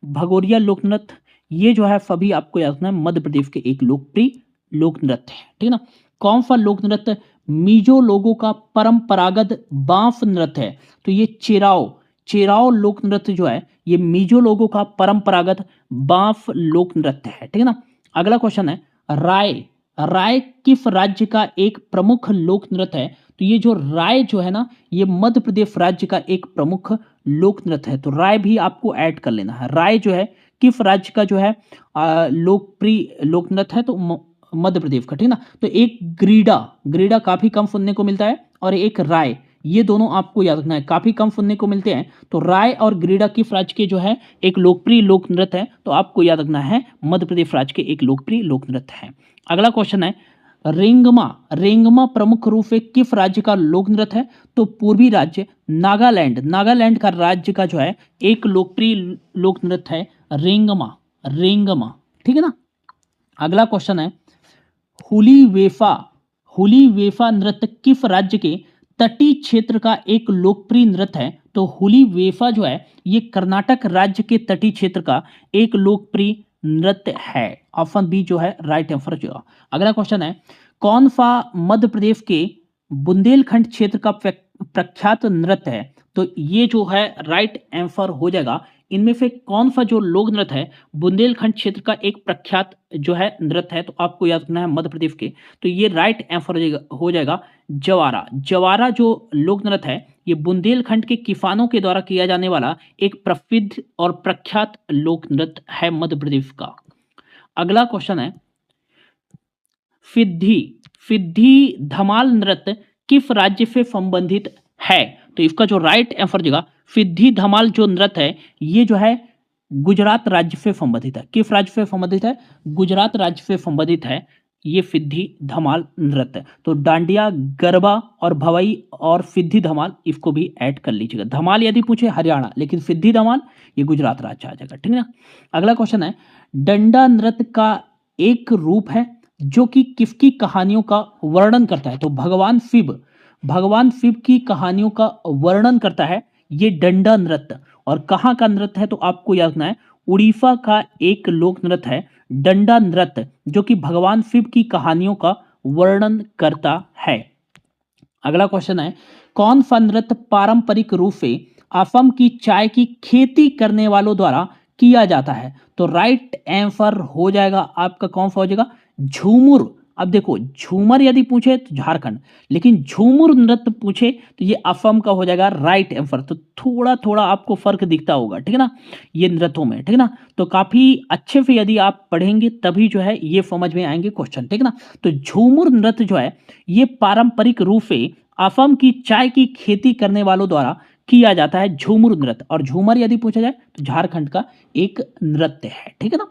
भगोरिया लोक नृत्य। ये जो है सभी आपको याद रखना है मध्य प्रदेश के एक लोकप्रिय लोक नृत्य है, ठीक है ना। कौन सा लोक नृत्य मिजो लोगों का परंपरागत बांस नृत्य है? तो ये चेराओ, चेराओ लोक नृत्य जो है ये मिजो लोगों का परंपरागत बांस लोक नृत्य है, ठीक है ना। अगला क्वेश्चन है, राय, राय किस राज्य का एक प्रमुख लोक नृत्य है? तो ये जो राय जो है ना ये मध्य प्रदेश राज्य का एक प्रमुख लोक नृत्य है, तो राय भी आपको ऐड कर लेना है। राय जो है किस राज्य का जो है लोकप्रिय लोक नृत्य है? तो मध्य प्रदेश का, ठीक ना। तो एक ग्रीडा, ग्रीडा काफी कम सुनने को मिलता है, और एक राय, ये दोनों आपको याद रखना है, काफी कम सुनने को मिलते हैं। तो राय और ग्रीडा किस राज्य के जो है एक लोकप्रिय लोक नृत्य है? तो आपको याद रखना है मध्य प्रदेश राज्य के एक लोकप्रिय लोक नृत्य है। अगला क्वेश्चन है, रेंगमा, रेंगमा प्रमुख रूप से किस राज्य का लोक नृत्य है? तो पूर्वी राज्य नागालैंड, नागालैंड का राज्य का जो है एक लोकप्रिय लोक नृत्य है रेंगमा, रेंगमा, ठीक है ना। अगला क्वेश्चन है, हुलीवेफा, हुलीवेफा नृत्य किस राज्य के तटीय क्षेत्र का एक लोकप्रिय नृत्य है? तो हुलीवेफा जो है ये कर्नाटक राज्य के तटीय क्षेत्र का एक लोकप्रिय नृत्य है। ऑप्शन बी जो है राइट आंसर हो जाएगा। अगला क्वेश्चन है, कौन सा मध्य प्रदेश के बुंदेलखंड क्षेत्र का प्रख्यात नृत्य है? तो ये जो है राइट आंसर हो जाएगा इनमें से कौन सा जो लोक नृत्य है बुंदेलखंड क्षेत्र का एक प्रख्यात जो है नृत्य है, तो आपको याद रखना है मध्य प्रदेश के। तो ये राइट आंसर हो जाएगा जवारा। जवारा जो लोक नृत्य है ये बुंदेलखंड के किसानों के द्वारा किया जाने वाला एक प्रसिद्ध और प्रख्यात लोक नृत्य है मध्य प्रदेश का। अगला क्वेश्चन है सिद्धि। सिद्धि धमाल नृत्य किस राज्य से संबंधित है? तो इसका जो राइट आंसर देगा सिद्धि धमाल जो नृत्य है ये जो है गुजरात राज्य से संबंधित है। किस राज्य से संबंधित है? गुजरात राज्य से संबंधित है ये सिद्धि धमाल नृत्य। तो डांडिया, गरबा और भवई और सिद्धि धमाल इसको भी ऐड कर लीजिएगा। धमाल यदि पूछे हरियाणा, लेकिन सिद्धि धमाल ये गुजरात राज्य आ जाएगा, ठीक है ना। अगला क्वेश्चन है डंडा नृत्य का एक रूप है जो कि किसकी कहानियों का वर्णन करता है? तो भगवान शिव की कहानियों का वर्णन करता है ये डंडा नृत्य। और कहाँ का नृत्य है? तो आपको याद रखना है उड़ीसा का एक लोक नृत्य है डंडा नृत्य जो कि भगवान शिव की कहानियों का वर्णन करता है। अगला क्वेश्चन है कौन सा नृत्य पारंपरिक रूप से असम की चाय की खेती करने वालों द्वारा किया जाता है? तो राइट आंसर हो जाएगा आपका कौन सा हो जाएगा? झूमुर। अब देखो झूमर यदि पूछे तो झारखंड, लेकिन झूमुर नृत्य पूछे तो ये असम का हो जाएगा राइट आंसर। तो थोड़ा थोड़ा आपको फर्क दिखता होगा, ठीक है ना, ये नृत्यों में, ठीक है ना। तो काफी अच्छे से यदि आप पढ़ेंगे तभी जो है ये समझ में आएंगे क्वेश्चन, ठीक है ना। तो झूमुर नृत्य जो है ये पारंपरिक रूप से असम की चाय की खेती करने वालों द्वारा किया जाता है झूमुर नृत्य। और झूमर यदि पूछा जाए तो झारखंड का एक नृत्य है, ठीक है ना।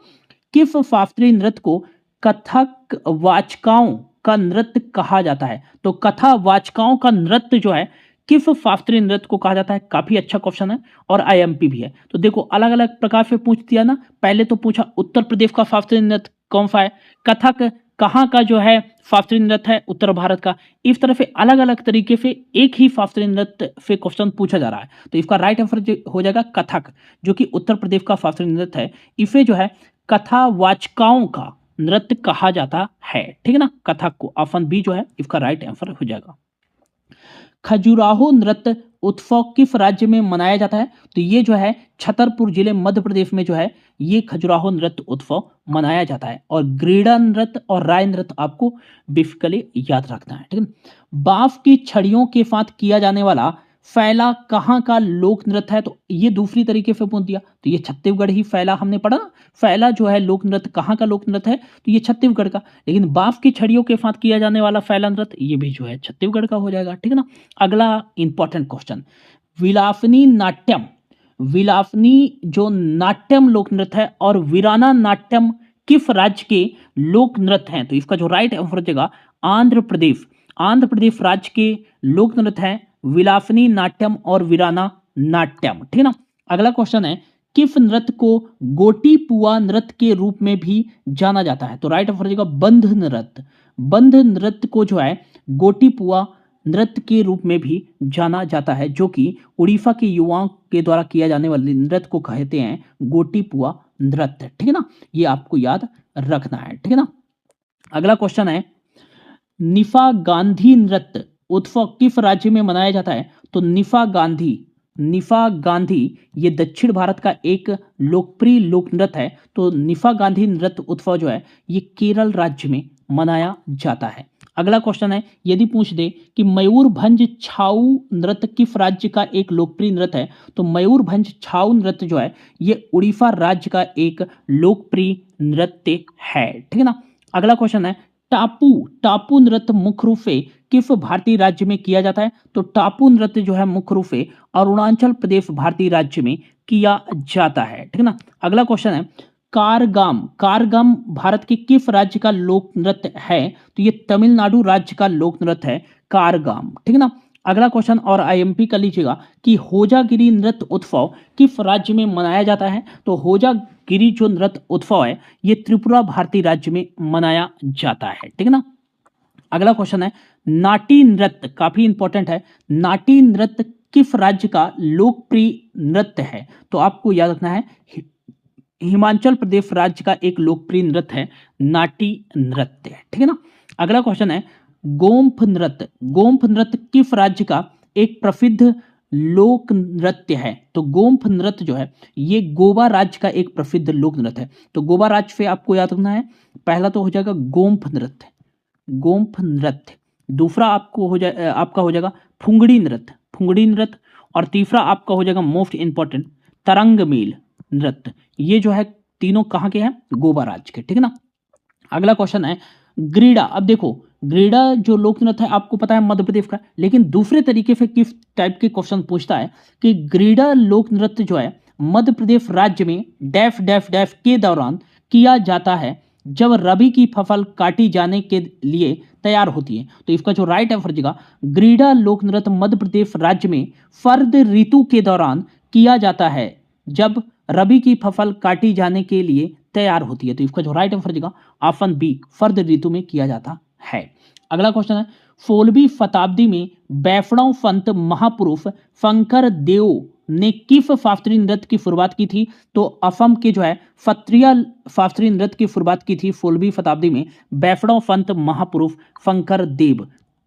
किस शास्त्रीय नृत्य को कथक वाचिकाओं का नृत्य कहा जाता है? तो कथा वाचिकाओं का नृत्य जो है किस शास्त्रीय नृत्य को कहा जाता है? काफी अच्छा क्वेश्चन है और आईएमपी भी है। तो देखो अलग अलग प्रकार से पूछ दिया ना। पहले तो पूछा उत्तर प्रदेश का शास्त्रीय नृत्य कौन सा है, कथक कहाँ का जो है शास्त्रीय नृत्य है, उत्तर भारत का। इस तरह से अलग अलग तरीके से एक ही शास्त्रीय नृत्य से क्वेश्चन पूछा जा रहा है। तो इसका राइट आंसर हो जाएगा कथक जो कि उत्तर प्रदेश का शास्त्रीय नृत्य है। इसे जो है कथा वाचिकाओं का नृत्य कहा जाता है, ठीक है ना, कथक को। ऑप्शन बी जो है इसका राइट आंसर हो जाएगा। खजुराहो नृत्य उत्सव किस राज्य में मनाया जाता है? तो ये जो है छतरपुर जिले मध्य प्रदेश में जो है ये खजुराहो नृत्य उत्सव मनाया जाता है। और ग्रीडा नृत्य और राय नृत्य आपको बेसिकली याद रखना है, ठीक है। बांस की छड़ियों के साथ किया जाने वाला फैला कहाँ का लोक नृत्य है? तो ये दूसरी तरीके से पूछ दिया। तो ये छत्तीसगढ़ ही फैला हमने पढ़ा ना, फैला जो है लोक नृत्य कहाँ का लोक नृत्य है? तो ये छत्तीसगढ़ का। लेकिन बांस की छड़ियों के साथ किया जाने वाला फैला नृत्य ये भी जो है छत्तीसगढ़ का हो जाएगा, ठीक है ना। अगला इंपॉर्टेंट क्वेश्चन विलासनी नाट्यम। विलासनी जो नाट्यम लोक नृत्य है और वीराना नाट्यम किस राज्य के लोक नृत्य हैं? तो इसका जो राइट आंसर हो जाएगा आंध्र प्रदेश। आंध्र प्रदेश राज्य के लोक नृत्य है विलासनी नाट्यम और वीराना नाट्यम, ठीक है ना। अगला क्वेश्चन है किस नृत्य को गोटी पुआ नृत्य के रूप में भी जाना जाता है? तो राइट आंसर हो जाएगा बंध नृत्य। बंध नृत्य को जो है गोटी पुआ नृत्य के रूप में भी जाना जाता है जो कि उड़ीसा के युवाओं के द्वारा किया जाने वाले नृत्य को कहते हैं गोटी पुआ नृत्य, ठीक है ना। ये आपको याद रखना है, ठीक है ना। अगला क्वेश्चन है निफा गांधी नृत्य उत्सव किस राज्य में मनाया जाता है? तो निफा गांधी ये दक्षिण भारत का एक लोकप्रिय लोक नृत्य है। तो निफा गांधी नृत्य उत्सव जो है ये केरल राज्य में मनाया जाता है। अगला क्वेश्चन है यदि पूछ दे कि मयूरभंज छाऊ नृत्य किस राज्य का एक लोकप्रिय नृत्य है? तो मयूरभंज छाऊ नृत्य जो है ये उड़ीसा राज्य का एक लोकप्रिय नृत्य है, ठीक है ना। अगला क्वेश्चन है टापू नृत्य मुख्य रूप से किस भारतीय राज्य में किया जाता है? तो टापू नृत्य जो है मुख्य रूप से अरुणाचल प्रदेश भारतीय राज्य में किया जाता है, ठीक है ना। अगला क्वेश्चन है कारगाम भारत के किस राज्य का लोक नृत्य है? तो ये तमिलनाडु राज्य का लोक नृत्य है कारगाम, ठीक है ना। अगला क्वेश्चन और आईएमपी कर लीजिएगा कि होजागिरी नृत्य उत्सव किस राज्य में मनाया जाता है? तो होजागिरी जो नृत्य उत्सव है ये त्रिपुरा भारतीय राज्य में मनाया जाता है, ठीक है ना। अगला क्वेश्चन है नाटी नृत्य, काफी इंपॉर्टेंट है। नाटी नृत्य किस राज्य का लोकप्रिय नृत्य है? तो आपको याद रखना है हिमाचल प्रदेश राज्य का एक लोकप्रिय नृत्य है नाटी नृत्य, ठीक है ना। अगला क्वेश्चन है गोम्फ नृत्य किस राज्य का एक प्रसिद्ध लोक नृत्य है? तो गोम्फ नृत्य जो है ये गोवा राज्य का एक प्रसिद्ध लोक नृत्य है। तो गोवा राज्य से आपको याद रखना है, पहला तो हो जाएगा गोम्फ नृत्य, गोम्फ नृत्य। दूसरा आपका हो जाएगा फुंगड़ी नृत्य, फुंगड़ी नृत्य। और तीसरा आपका हो जाएगा मोस्ट इंपॉर्टेंट तरंग मेल नृत्य। ये जो है तीनों कहाँ के हैं? गोवा राज्य के, ठीक है ना। अगला क्वेश्चन है ग्रीडा। अब देखो ग्रीडा जो लोक नृत्य है आपको पता है मध्य प्रदेश का, लेकिन दूसरे तरीके से किस टाइप के क्वेश्चन पूछता है कि ग्रीडा लोक नृत्य जो है मध्य प्रदेश राज्य में डैफ डैफ डैफ के दौरान किया जाता है जब रबी की फसल काटी जाने के लिए तैयार होती है। तो इसका जो राइट आंसर होगा ग्रीडा लोक नृत्य मध्य प्रदेश राज्य में शरद ऋतु के दौरान किया जाता है जब रबी की फसल काटी जाने के लिए तैयार होती है। तो इसका जो राइट आंसर होगा ऑप्शन बी, शरद ऋतु में किया जाता है। अगला क्वेश्चन है 16वीं शताब्दी में वैष्णव संत महापुरुष शंकर देव ने किस शास्त्रीय नृत्य की शुरुआत की थी? तो असम के जो है क्षत्रिय शास्त्रीय नृत्य की शुरुआत की थी 16वीं शताब्दी में वैष्णव संत महापुरुष शंकर देव,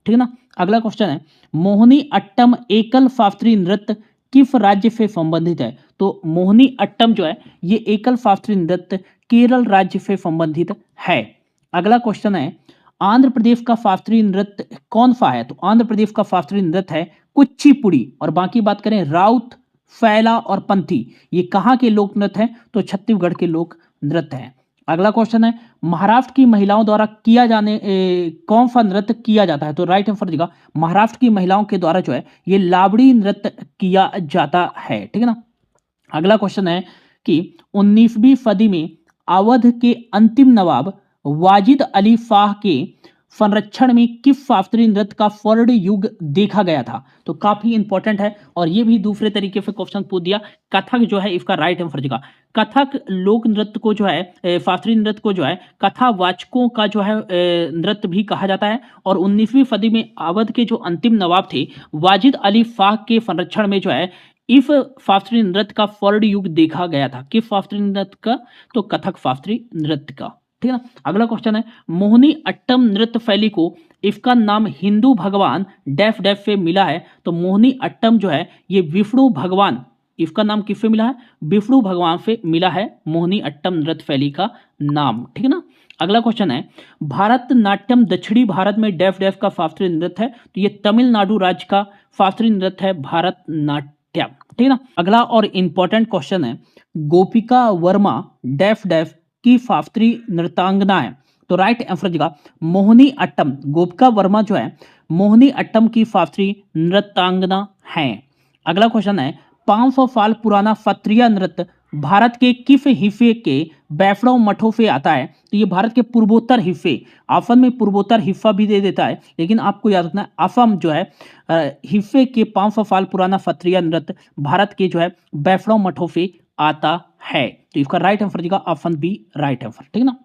ठीक है ना। अगला क्वेश्चन है मोहिनी अट्टम एकल शास्त्रीय नृत्य किस राज्य से संबंधित है? तो मोहिनी अट्टम जो है ये एकल शास्त्रीय नृत्य केरल राज्य से संबंधित है। अगला क्वेश्चन है आंध्र प्रदेश का शास्त्रीय नृत्य कौन सा है? तो आंध्र प्रदेश का शास्त्रीय नृत्य है कुचिपुड़ी। और बाकी बात करें राउत, फैला और पंथी, ये कहाँ के लोक नृत्य हैं? तो छत्तीसगढ़ के लोक नृत्य हैं। अगला क्वेश्चन है महाराष्ट्र की महिलाओं द्वारा किया जाने कौन सा नृत्य किया जाता है? तो राइट आंसर देगा महाराष्ट्र की महिलाओं के द्वारा जो है ये लावड़ी नृत्य किया जाता है, ठीक है ना। अगला क्वेश्चन है कि 19वीं सदी में अवध के अंतिम नवाब वाजिद अली शाह के संरक्षण में किस शास्त्रीय नृत्य का स्वर्ण युग देखा गया था? तो काफी इंपॉर्टेंट है और ये भी दूसरे तरीके से क्वेश्चन पूछ दिया। कथक जो है इसका राइट आंसर होगा। कथक लोक नृत्य को जो है शास्त्रीय नृत्य को जो है कथावाचकों का जो है नृत्य भी कहा जाता है। और 19वीं सदी में अवध के जो अंतिम नवाब थे वाजिद अली शाह के संरक्षण में जो है इस शास्त्रीय नृत्य का स्वर्ण युग देखा गया था। किस शास्त्रीय नृत्य का? तो कथक शास्त्रीय नृत्य का, ठीक है ना। अगला क्वेश्चन है मोहिनी अट्टम नृत्य शैली को इसका नाम हिंदू भगवान डैफ डैफ से मिला है। तो मोहिनी अट्टम जो है ये विष्णु भगवान, इसका नाम किससे मिला है? विष्णु भगवान से मिला है मोहिनी अट्टम नृत्य शैली का नाम, ठीक है ना। अगला क्वेश्चन है भारतनाट्यम दक्षिणी भारत में डैफ डैफ का शास्त्रीय नृत्य है। तो ये तमिलनाडु राज्य का शास्त्रीय नृत्य है भारतनाट्यम, ठीक है ना। अगला और इंपॉर्टेंट क्वेश्चन है गोपिका वर्मा डैफ डैफ की शास्त्रीय नृत्यांगना है। तो राइट आंसर होगा मोहिनी अट्टम। गोपिका वर्मा जो है मोहिनी अट्टम की शास्त्रीय नृत्यांगना है। अगला क्वेश्चन है 500 साल पुराना क्षत्रिय नृत्य भारत के किस हिस्से के वैष्णव मठों से आता है? तो ये भारत के पूर्वोत्तर हिस्से, असम में पूर्वोत्तर हिस्सा भी दे देता है, लेकिन आपको याद रखना है असम जो है हिस्से के 500 साल पुराना क्षत्रिय नृत्य भारत के जो है वैष्णव मठों से आता है। तो इसका राइट आंसर देगा ऑप्शन बी, राइट आंसर, ठीक है ना।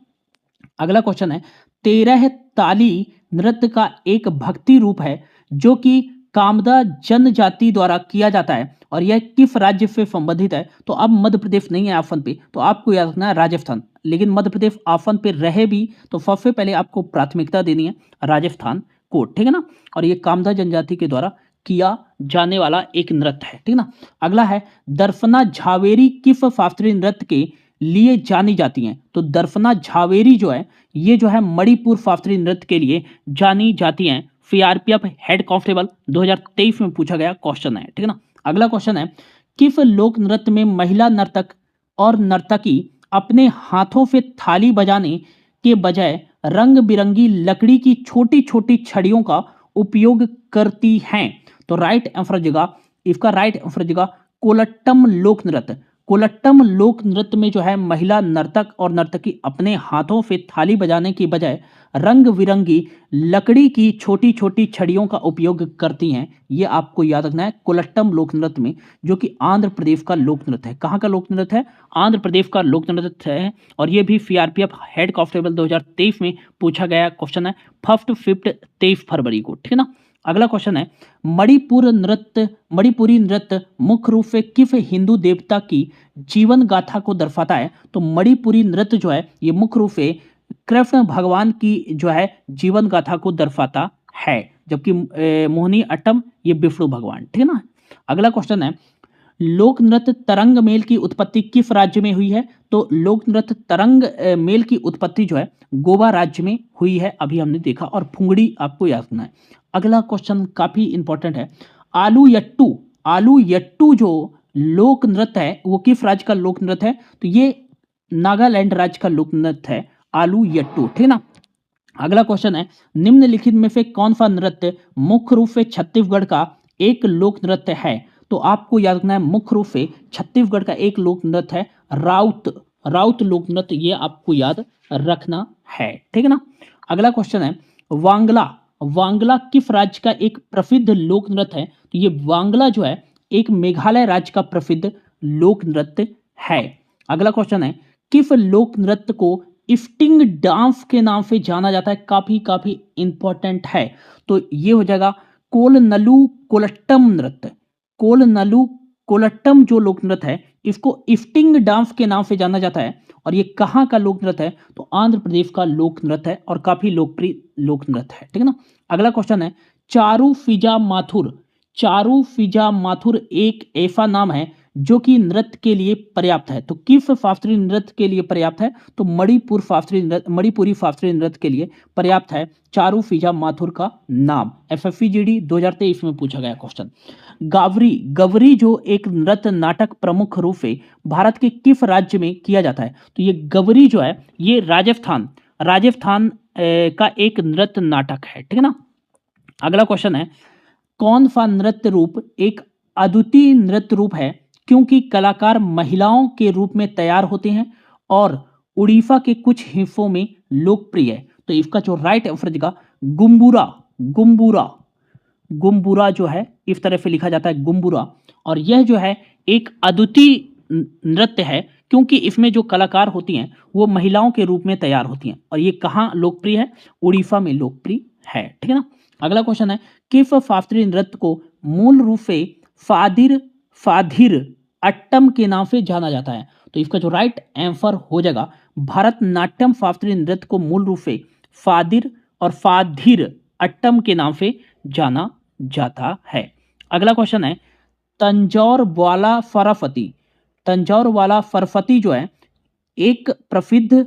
अगला क्वेश्चन है 13 ताली नृत्य का एक भक्ति रूप है जो कि कामदा जनजाति द्वारा किया जाता है और यह किस राज्य से संबंधित है? तो अब मध्य प्रदेश नहीं है ऑप्शन पे, तो आपको याद रखना है राजस्थान। लेकिन मध्य प्रदेश ऑप्शन पे रहे भी तो सबसे पहले आपको प्राथमिकता देनी है राजस्थान को, ठीक है ना। और ये कामदा जनजाति के द्वारा किया जाने वाला एक नृत्य है, ठीक है ना। अगला है दर्शना झावेरी किस शास्त्रीय नृत्य के लिए जानी जाती हैं? तो दर्शना झावेरी जो है ये जो है मणिपुर शास्त्रीय नृत्य के लिए जानी जाती हैं। सीआरपीएफ हेड कांस्टेबल 2023 में पूछा गया क्वेश्चन है, ठीक है ना। अगला क्वेश्चन है किस लोक नृत्य में महिला नर्तक और नर्तकी अपने हाथों से थाली बजाने के बजाय रंग बिरंगी लकड़ी की छोटी छोटी छड़ियों का उपयोग करती हैं? तो राइट आंसर जगह इसका राइट आंसर जगह कोलट्टम लोक नृत्य। कोलट्टम लोक नृत्य में जो है महिला नर्तक और नर्तकी अपने हाथों से थाली बजाने की बजाय रंग बिरंगी लकड़ी की छोटी छोटी छड़ियों का उपयोग करती हैं। ये आपको याद रखना है कोलट्टम लोक नृत्य में, जो कि आंध्र प्रदेश का लोक नृत्य है। कहाँ का लोक नृत्य है? आंध्र प्रदेश का लोक नृत्य है। और ये भी सीआरपीएफ हेड कांस्टेबल 2023 में पूछा गया क्वेश्चन है 1st 5th 23 फरवरी को, ठीक है ना। अगला क्वेश्चन है मणिपुरी नृत्य मुख्य रूप से किस हिंदू देवता की जीवन गाथा को दर्शाता है? तो मणिपुरी नृत्य जो है ये मुख्य रूप से कृष्ण भगवान की जो है जीवन गाथा को दर्शाता है, जबकि मोहिनी अट्टम ये विष्णु भगवान, ठीक है ना। अगला क्वेश्चन है, लोक नृत्य तरंग मेल की उत्पत्ति किस राज्य में हुई है? तो लोक नृत्य तरंग मेल की उत्पत्ति जो है गोवा राज्य में हुई है, अभी हमने देखा। और फुंगड़ी आपको याद रखना है। अगला क्वेश्चन काफी इंपॉर्टेंट है, आलू यट्टू जो लोक नृत्य है वो किस राज्य का लोक नृत्य है? तो ये नागालैंड राज्य का लोक नृत्य है आलू यट्टू, ठीक है ना। अगला क्वेश्चन है, निम्नलिखित में से कौन सा नृत्य मुख्य रूप से छत्तीसगढ़ का एक लोक नृत्य है? तो आपको याद रखना है, मुख्य रूप से छत्तीसगढ़ का एक लोक नृत्य है राउत लोक नृत्य, ये आपको याद रखना है, ठीक है ना। अगला क्वेश्चन है, वांगला किस राज्य का एक प्रसिद्ध लोक नृत्य है? तो ये वांगला जो है एक मेघालय राज्य का प्रसिद्ध लोक नृत्य है। अगला क्वेश्चन है, किस लोक नृत्य को इफ्टिंग डांस के नाम से जाना जाता है? काफी इंपॉर्टेंट है। तो ये हो जाएगा कोलनलू कोलट्टम जो लोक नृत्य है इसको इफ्टिंग डांस के नाम से जाना जाता है। और ये कहाँ का लोक नृत्य है? तो आंध्र प्रदेश का लोक नृत्य है और काफी लोकप्रिय लोक नृत्य है, ठीक है ना। अगला क्वेश्चन है, चारू फिजा माथुर एक ऐसा नाम है जो कि नृत्य के लिए पर्याप्त है। तो किस शास्त्रीय नृत्य के लिए पर्याप्त है? तो मणिपुरी शास्त्रीय नृत्य के लिए पर्याप्त है चारू फिजा माथुर का नाम। FFCGD 2023 में पूछा गया क्वेश्चन। गवरी जो एक नृत्य नाटक प्रमुख रूप से भारत के किस राज्य में किया जाता है? तो ये गवरी जो है ये राजस्थान का एक नृत्य नाटक है, ठीक है ना। अगला क्वेश्चन है, कौन सा नृत्य रूप एक अद्वितीय नृत्य रूप है क्योंकि कलाकार महिलाओं के रूप में तैयार होते हैं और उड़ीसा के कुछ हिस्सों में लोकप्रिय है? तो इसका जो राइट आंसर देगा गुम्बुरा जो है इस तरह से लिखा जाता है गुम्बुरा। और यह जो है एक अद्वितीय नृत्य है क्योंकि इसमें जो कलाकार होती हैं वो महिलाओं के रूप में तैयार होती हैं। और ये कहाँ लोकप्रिय है? उड़ीसा में लोकप्रिय है, ठीक है ना। अगला क्वेश्चन है, किस शास्त्रीय नृत्य को मूल रूप से फाधिर अट्टम के नाम से जाना जाता है? तो इसका जो राइट आंसर हो जाएगा भरतनाट्यम शास्त्रीय नृत्य को मूल रूप से फाधिर अट्टम के नाम से जाना जाता है। अगला क्वेश्चन है, तंजौर वाला सरफती जो है एक प्रसिद्ध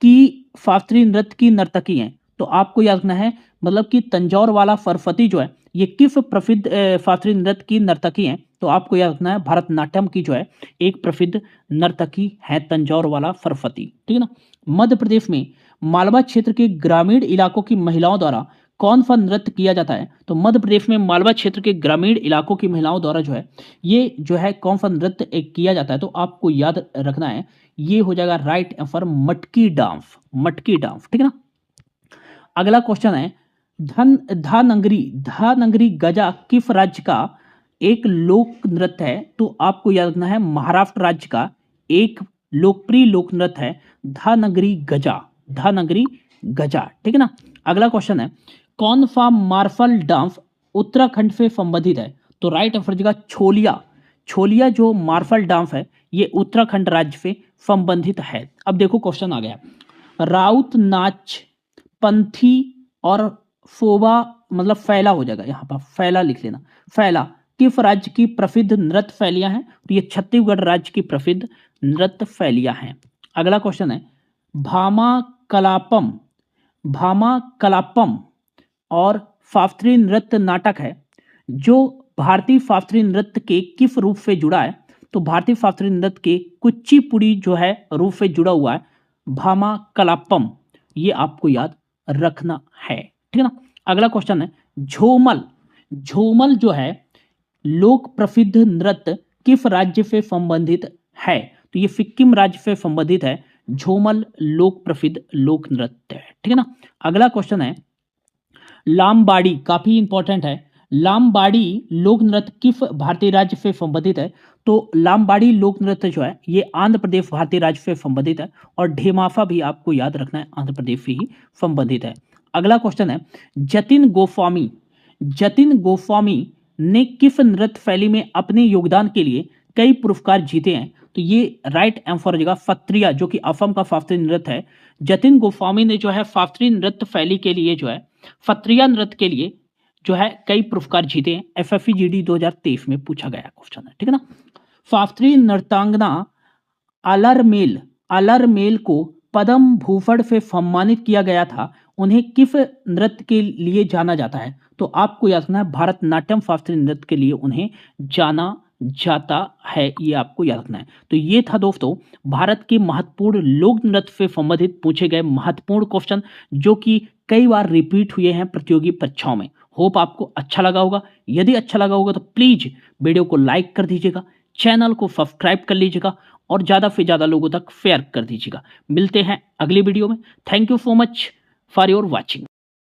की शास्त्रीय नृत्य की नर्तकी है। तो आपको याद रखना है, मतलब कि तंजौर वाला सरफती जो है ये किस प्रसिद्ध शास्त्रीय नृत्य की नर्तकी है? तो आपको याद रखना है भरतनाट्यम की जो है एक प्रसिद्ध नर्तकी है तंजौर वाला सरफती, ठीक है ना। मध्य प्रदेश में मालवा क्षेत्र के ग्रामीण इलाकों की महिलाओं द्वारा कौन सा नृत्य किया जाता है? तो मध्य प्रदेश में मालवा क्षेत्र के ग्रामीण इलाकों की महिलाओं द्वारा जो है ये जो है कौन सा नृत्य किया जाता है? तो आपको याद रखना है, ये हो जाएगा राइट आंसर मटकी डांस, ठीक है ना। अगला क्वेश्चन है, धानंगरी गजा किस राज्य का एक लोक नृत्य है? तो आपको याद रखना है महाराष्ट्र राज्य का एक लोकप्रिय लोक नृत्य है धानंगरी गजा, ठीक है ना। अगला क्वेश्चन है, कौन सा मार्शल डांस उत्तराखंड से संबंधित है? तो राइट आंसर देगा छोलिया जो मार्शल डांस है ये उत्तराखंड राज्य से संबंधित है। अब देखो क्वेश्चन आ गया, राउत नाच, पंथी और फोबा, मतलब फैला हो जाएगा, यहाँ पर फैला लिख लेना। फैला किस राज्य की प्रसिद्ध नृत्य शैलियां हैं? तो ये छत्तीसगढ़ राज्य की प्रसिद्ध नृत्य शैलियां हैं। अगला क्वेश्चन है, भामा कलापम और शास्त्रीय नृत्य नाटक है जो भारतीय शास्त्रीय नृत्य के किस रूप से जुड़ा है? तो भारतीय शास्त्रीय नृत्य के कुचिपुड़ी जो है रूप से जुड़ा हुआ है भामा कलापम, ये आपको याद रखना है, ठीक है ना। अगला क्वेश्चन है, झूमल जो है लोक प्रसिद्ध नृत्य किस राज्य से संबंधित है? तो ये सिक्किम राज्य से संबंधित है झूमल लोक प्रसिद्ध लोक नृत्य है, ठीक है ना। अगला क्वेश्चन है, लामबाड़ी, काफी इंपॉर्टेंट है, लामबाड़ी लोक नृत्य किस भारतीय राज्य से संबंधित है? तो लामबाड़ी लोक नृत्य जो है ये आंध्र प्रदेश भारतीय राज्य से संबंधित है और ढेमाफा भी आपको याद रखना है आंध्र प्रदेश से ही संबंधित है। अगला क्वेश्चन है, जतिन गोस्वामी ने किस नृत्य शैली में अपने योगदान के लिए कई पुरस्कार जीते हैं? तो ये राइट आंसर हो जाएगा सत्रिया, जो कि असम का शास्त्रीय नृत्य है। जतिन गोस्वामी ने जो है शास्त्रीय नृत्य शैली के लिए जो है सत्रिया नृत्य के लिए जो है कई पुरस्कार जीते हैं। FFEGD 2023 में पूछा गया क्वेश्चन है, ठीक है ना। शास्त्रीय नृत्यांगना आलरमेल को पद्म भूषण से सम्मानित किया गया था। उन्हें किस नृत्य के लिए जाना जाता है? तो आपको याद रखना है भारतनाट्यम शास्त्रीय नृत्य के लिए उन्हें जाना जाता है, ये आपको याद रखना है। तो ये था दोस्तों भारत के महत्वपूर्ण लोक नृत्य से संबंधित पूछे गए महत्वपूर्ण क्वेश्चन, जो कि कई बार रिपीट हुए हैं प्रतियोगी परीक्षाओं में। होप आपको अच्छा लगा होगा। यदि अच्छा लगा होगा तो प्लीज वीडियो को लाइक कर दीजिएगा, चैनल को सब्सक्राइब कर लीजिएगा और ज़्यादा से ज़्यादा लोगों तक शेयर कर दीजिएगा। मिलते हैं अगली वीडियो में। Thank you so much for your watching.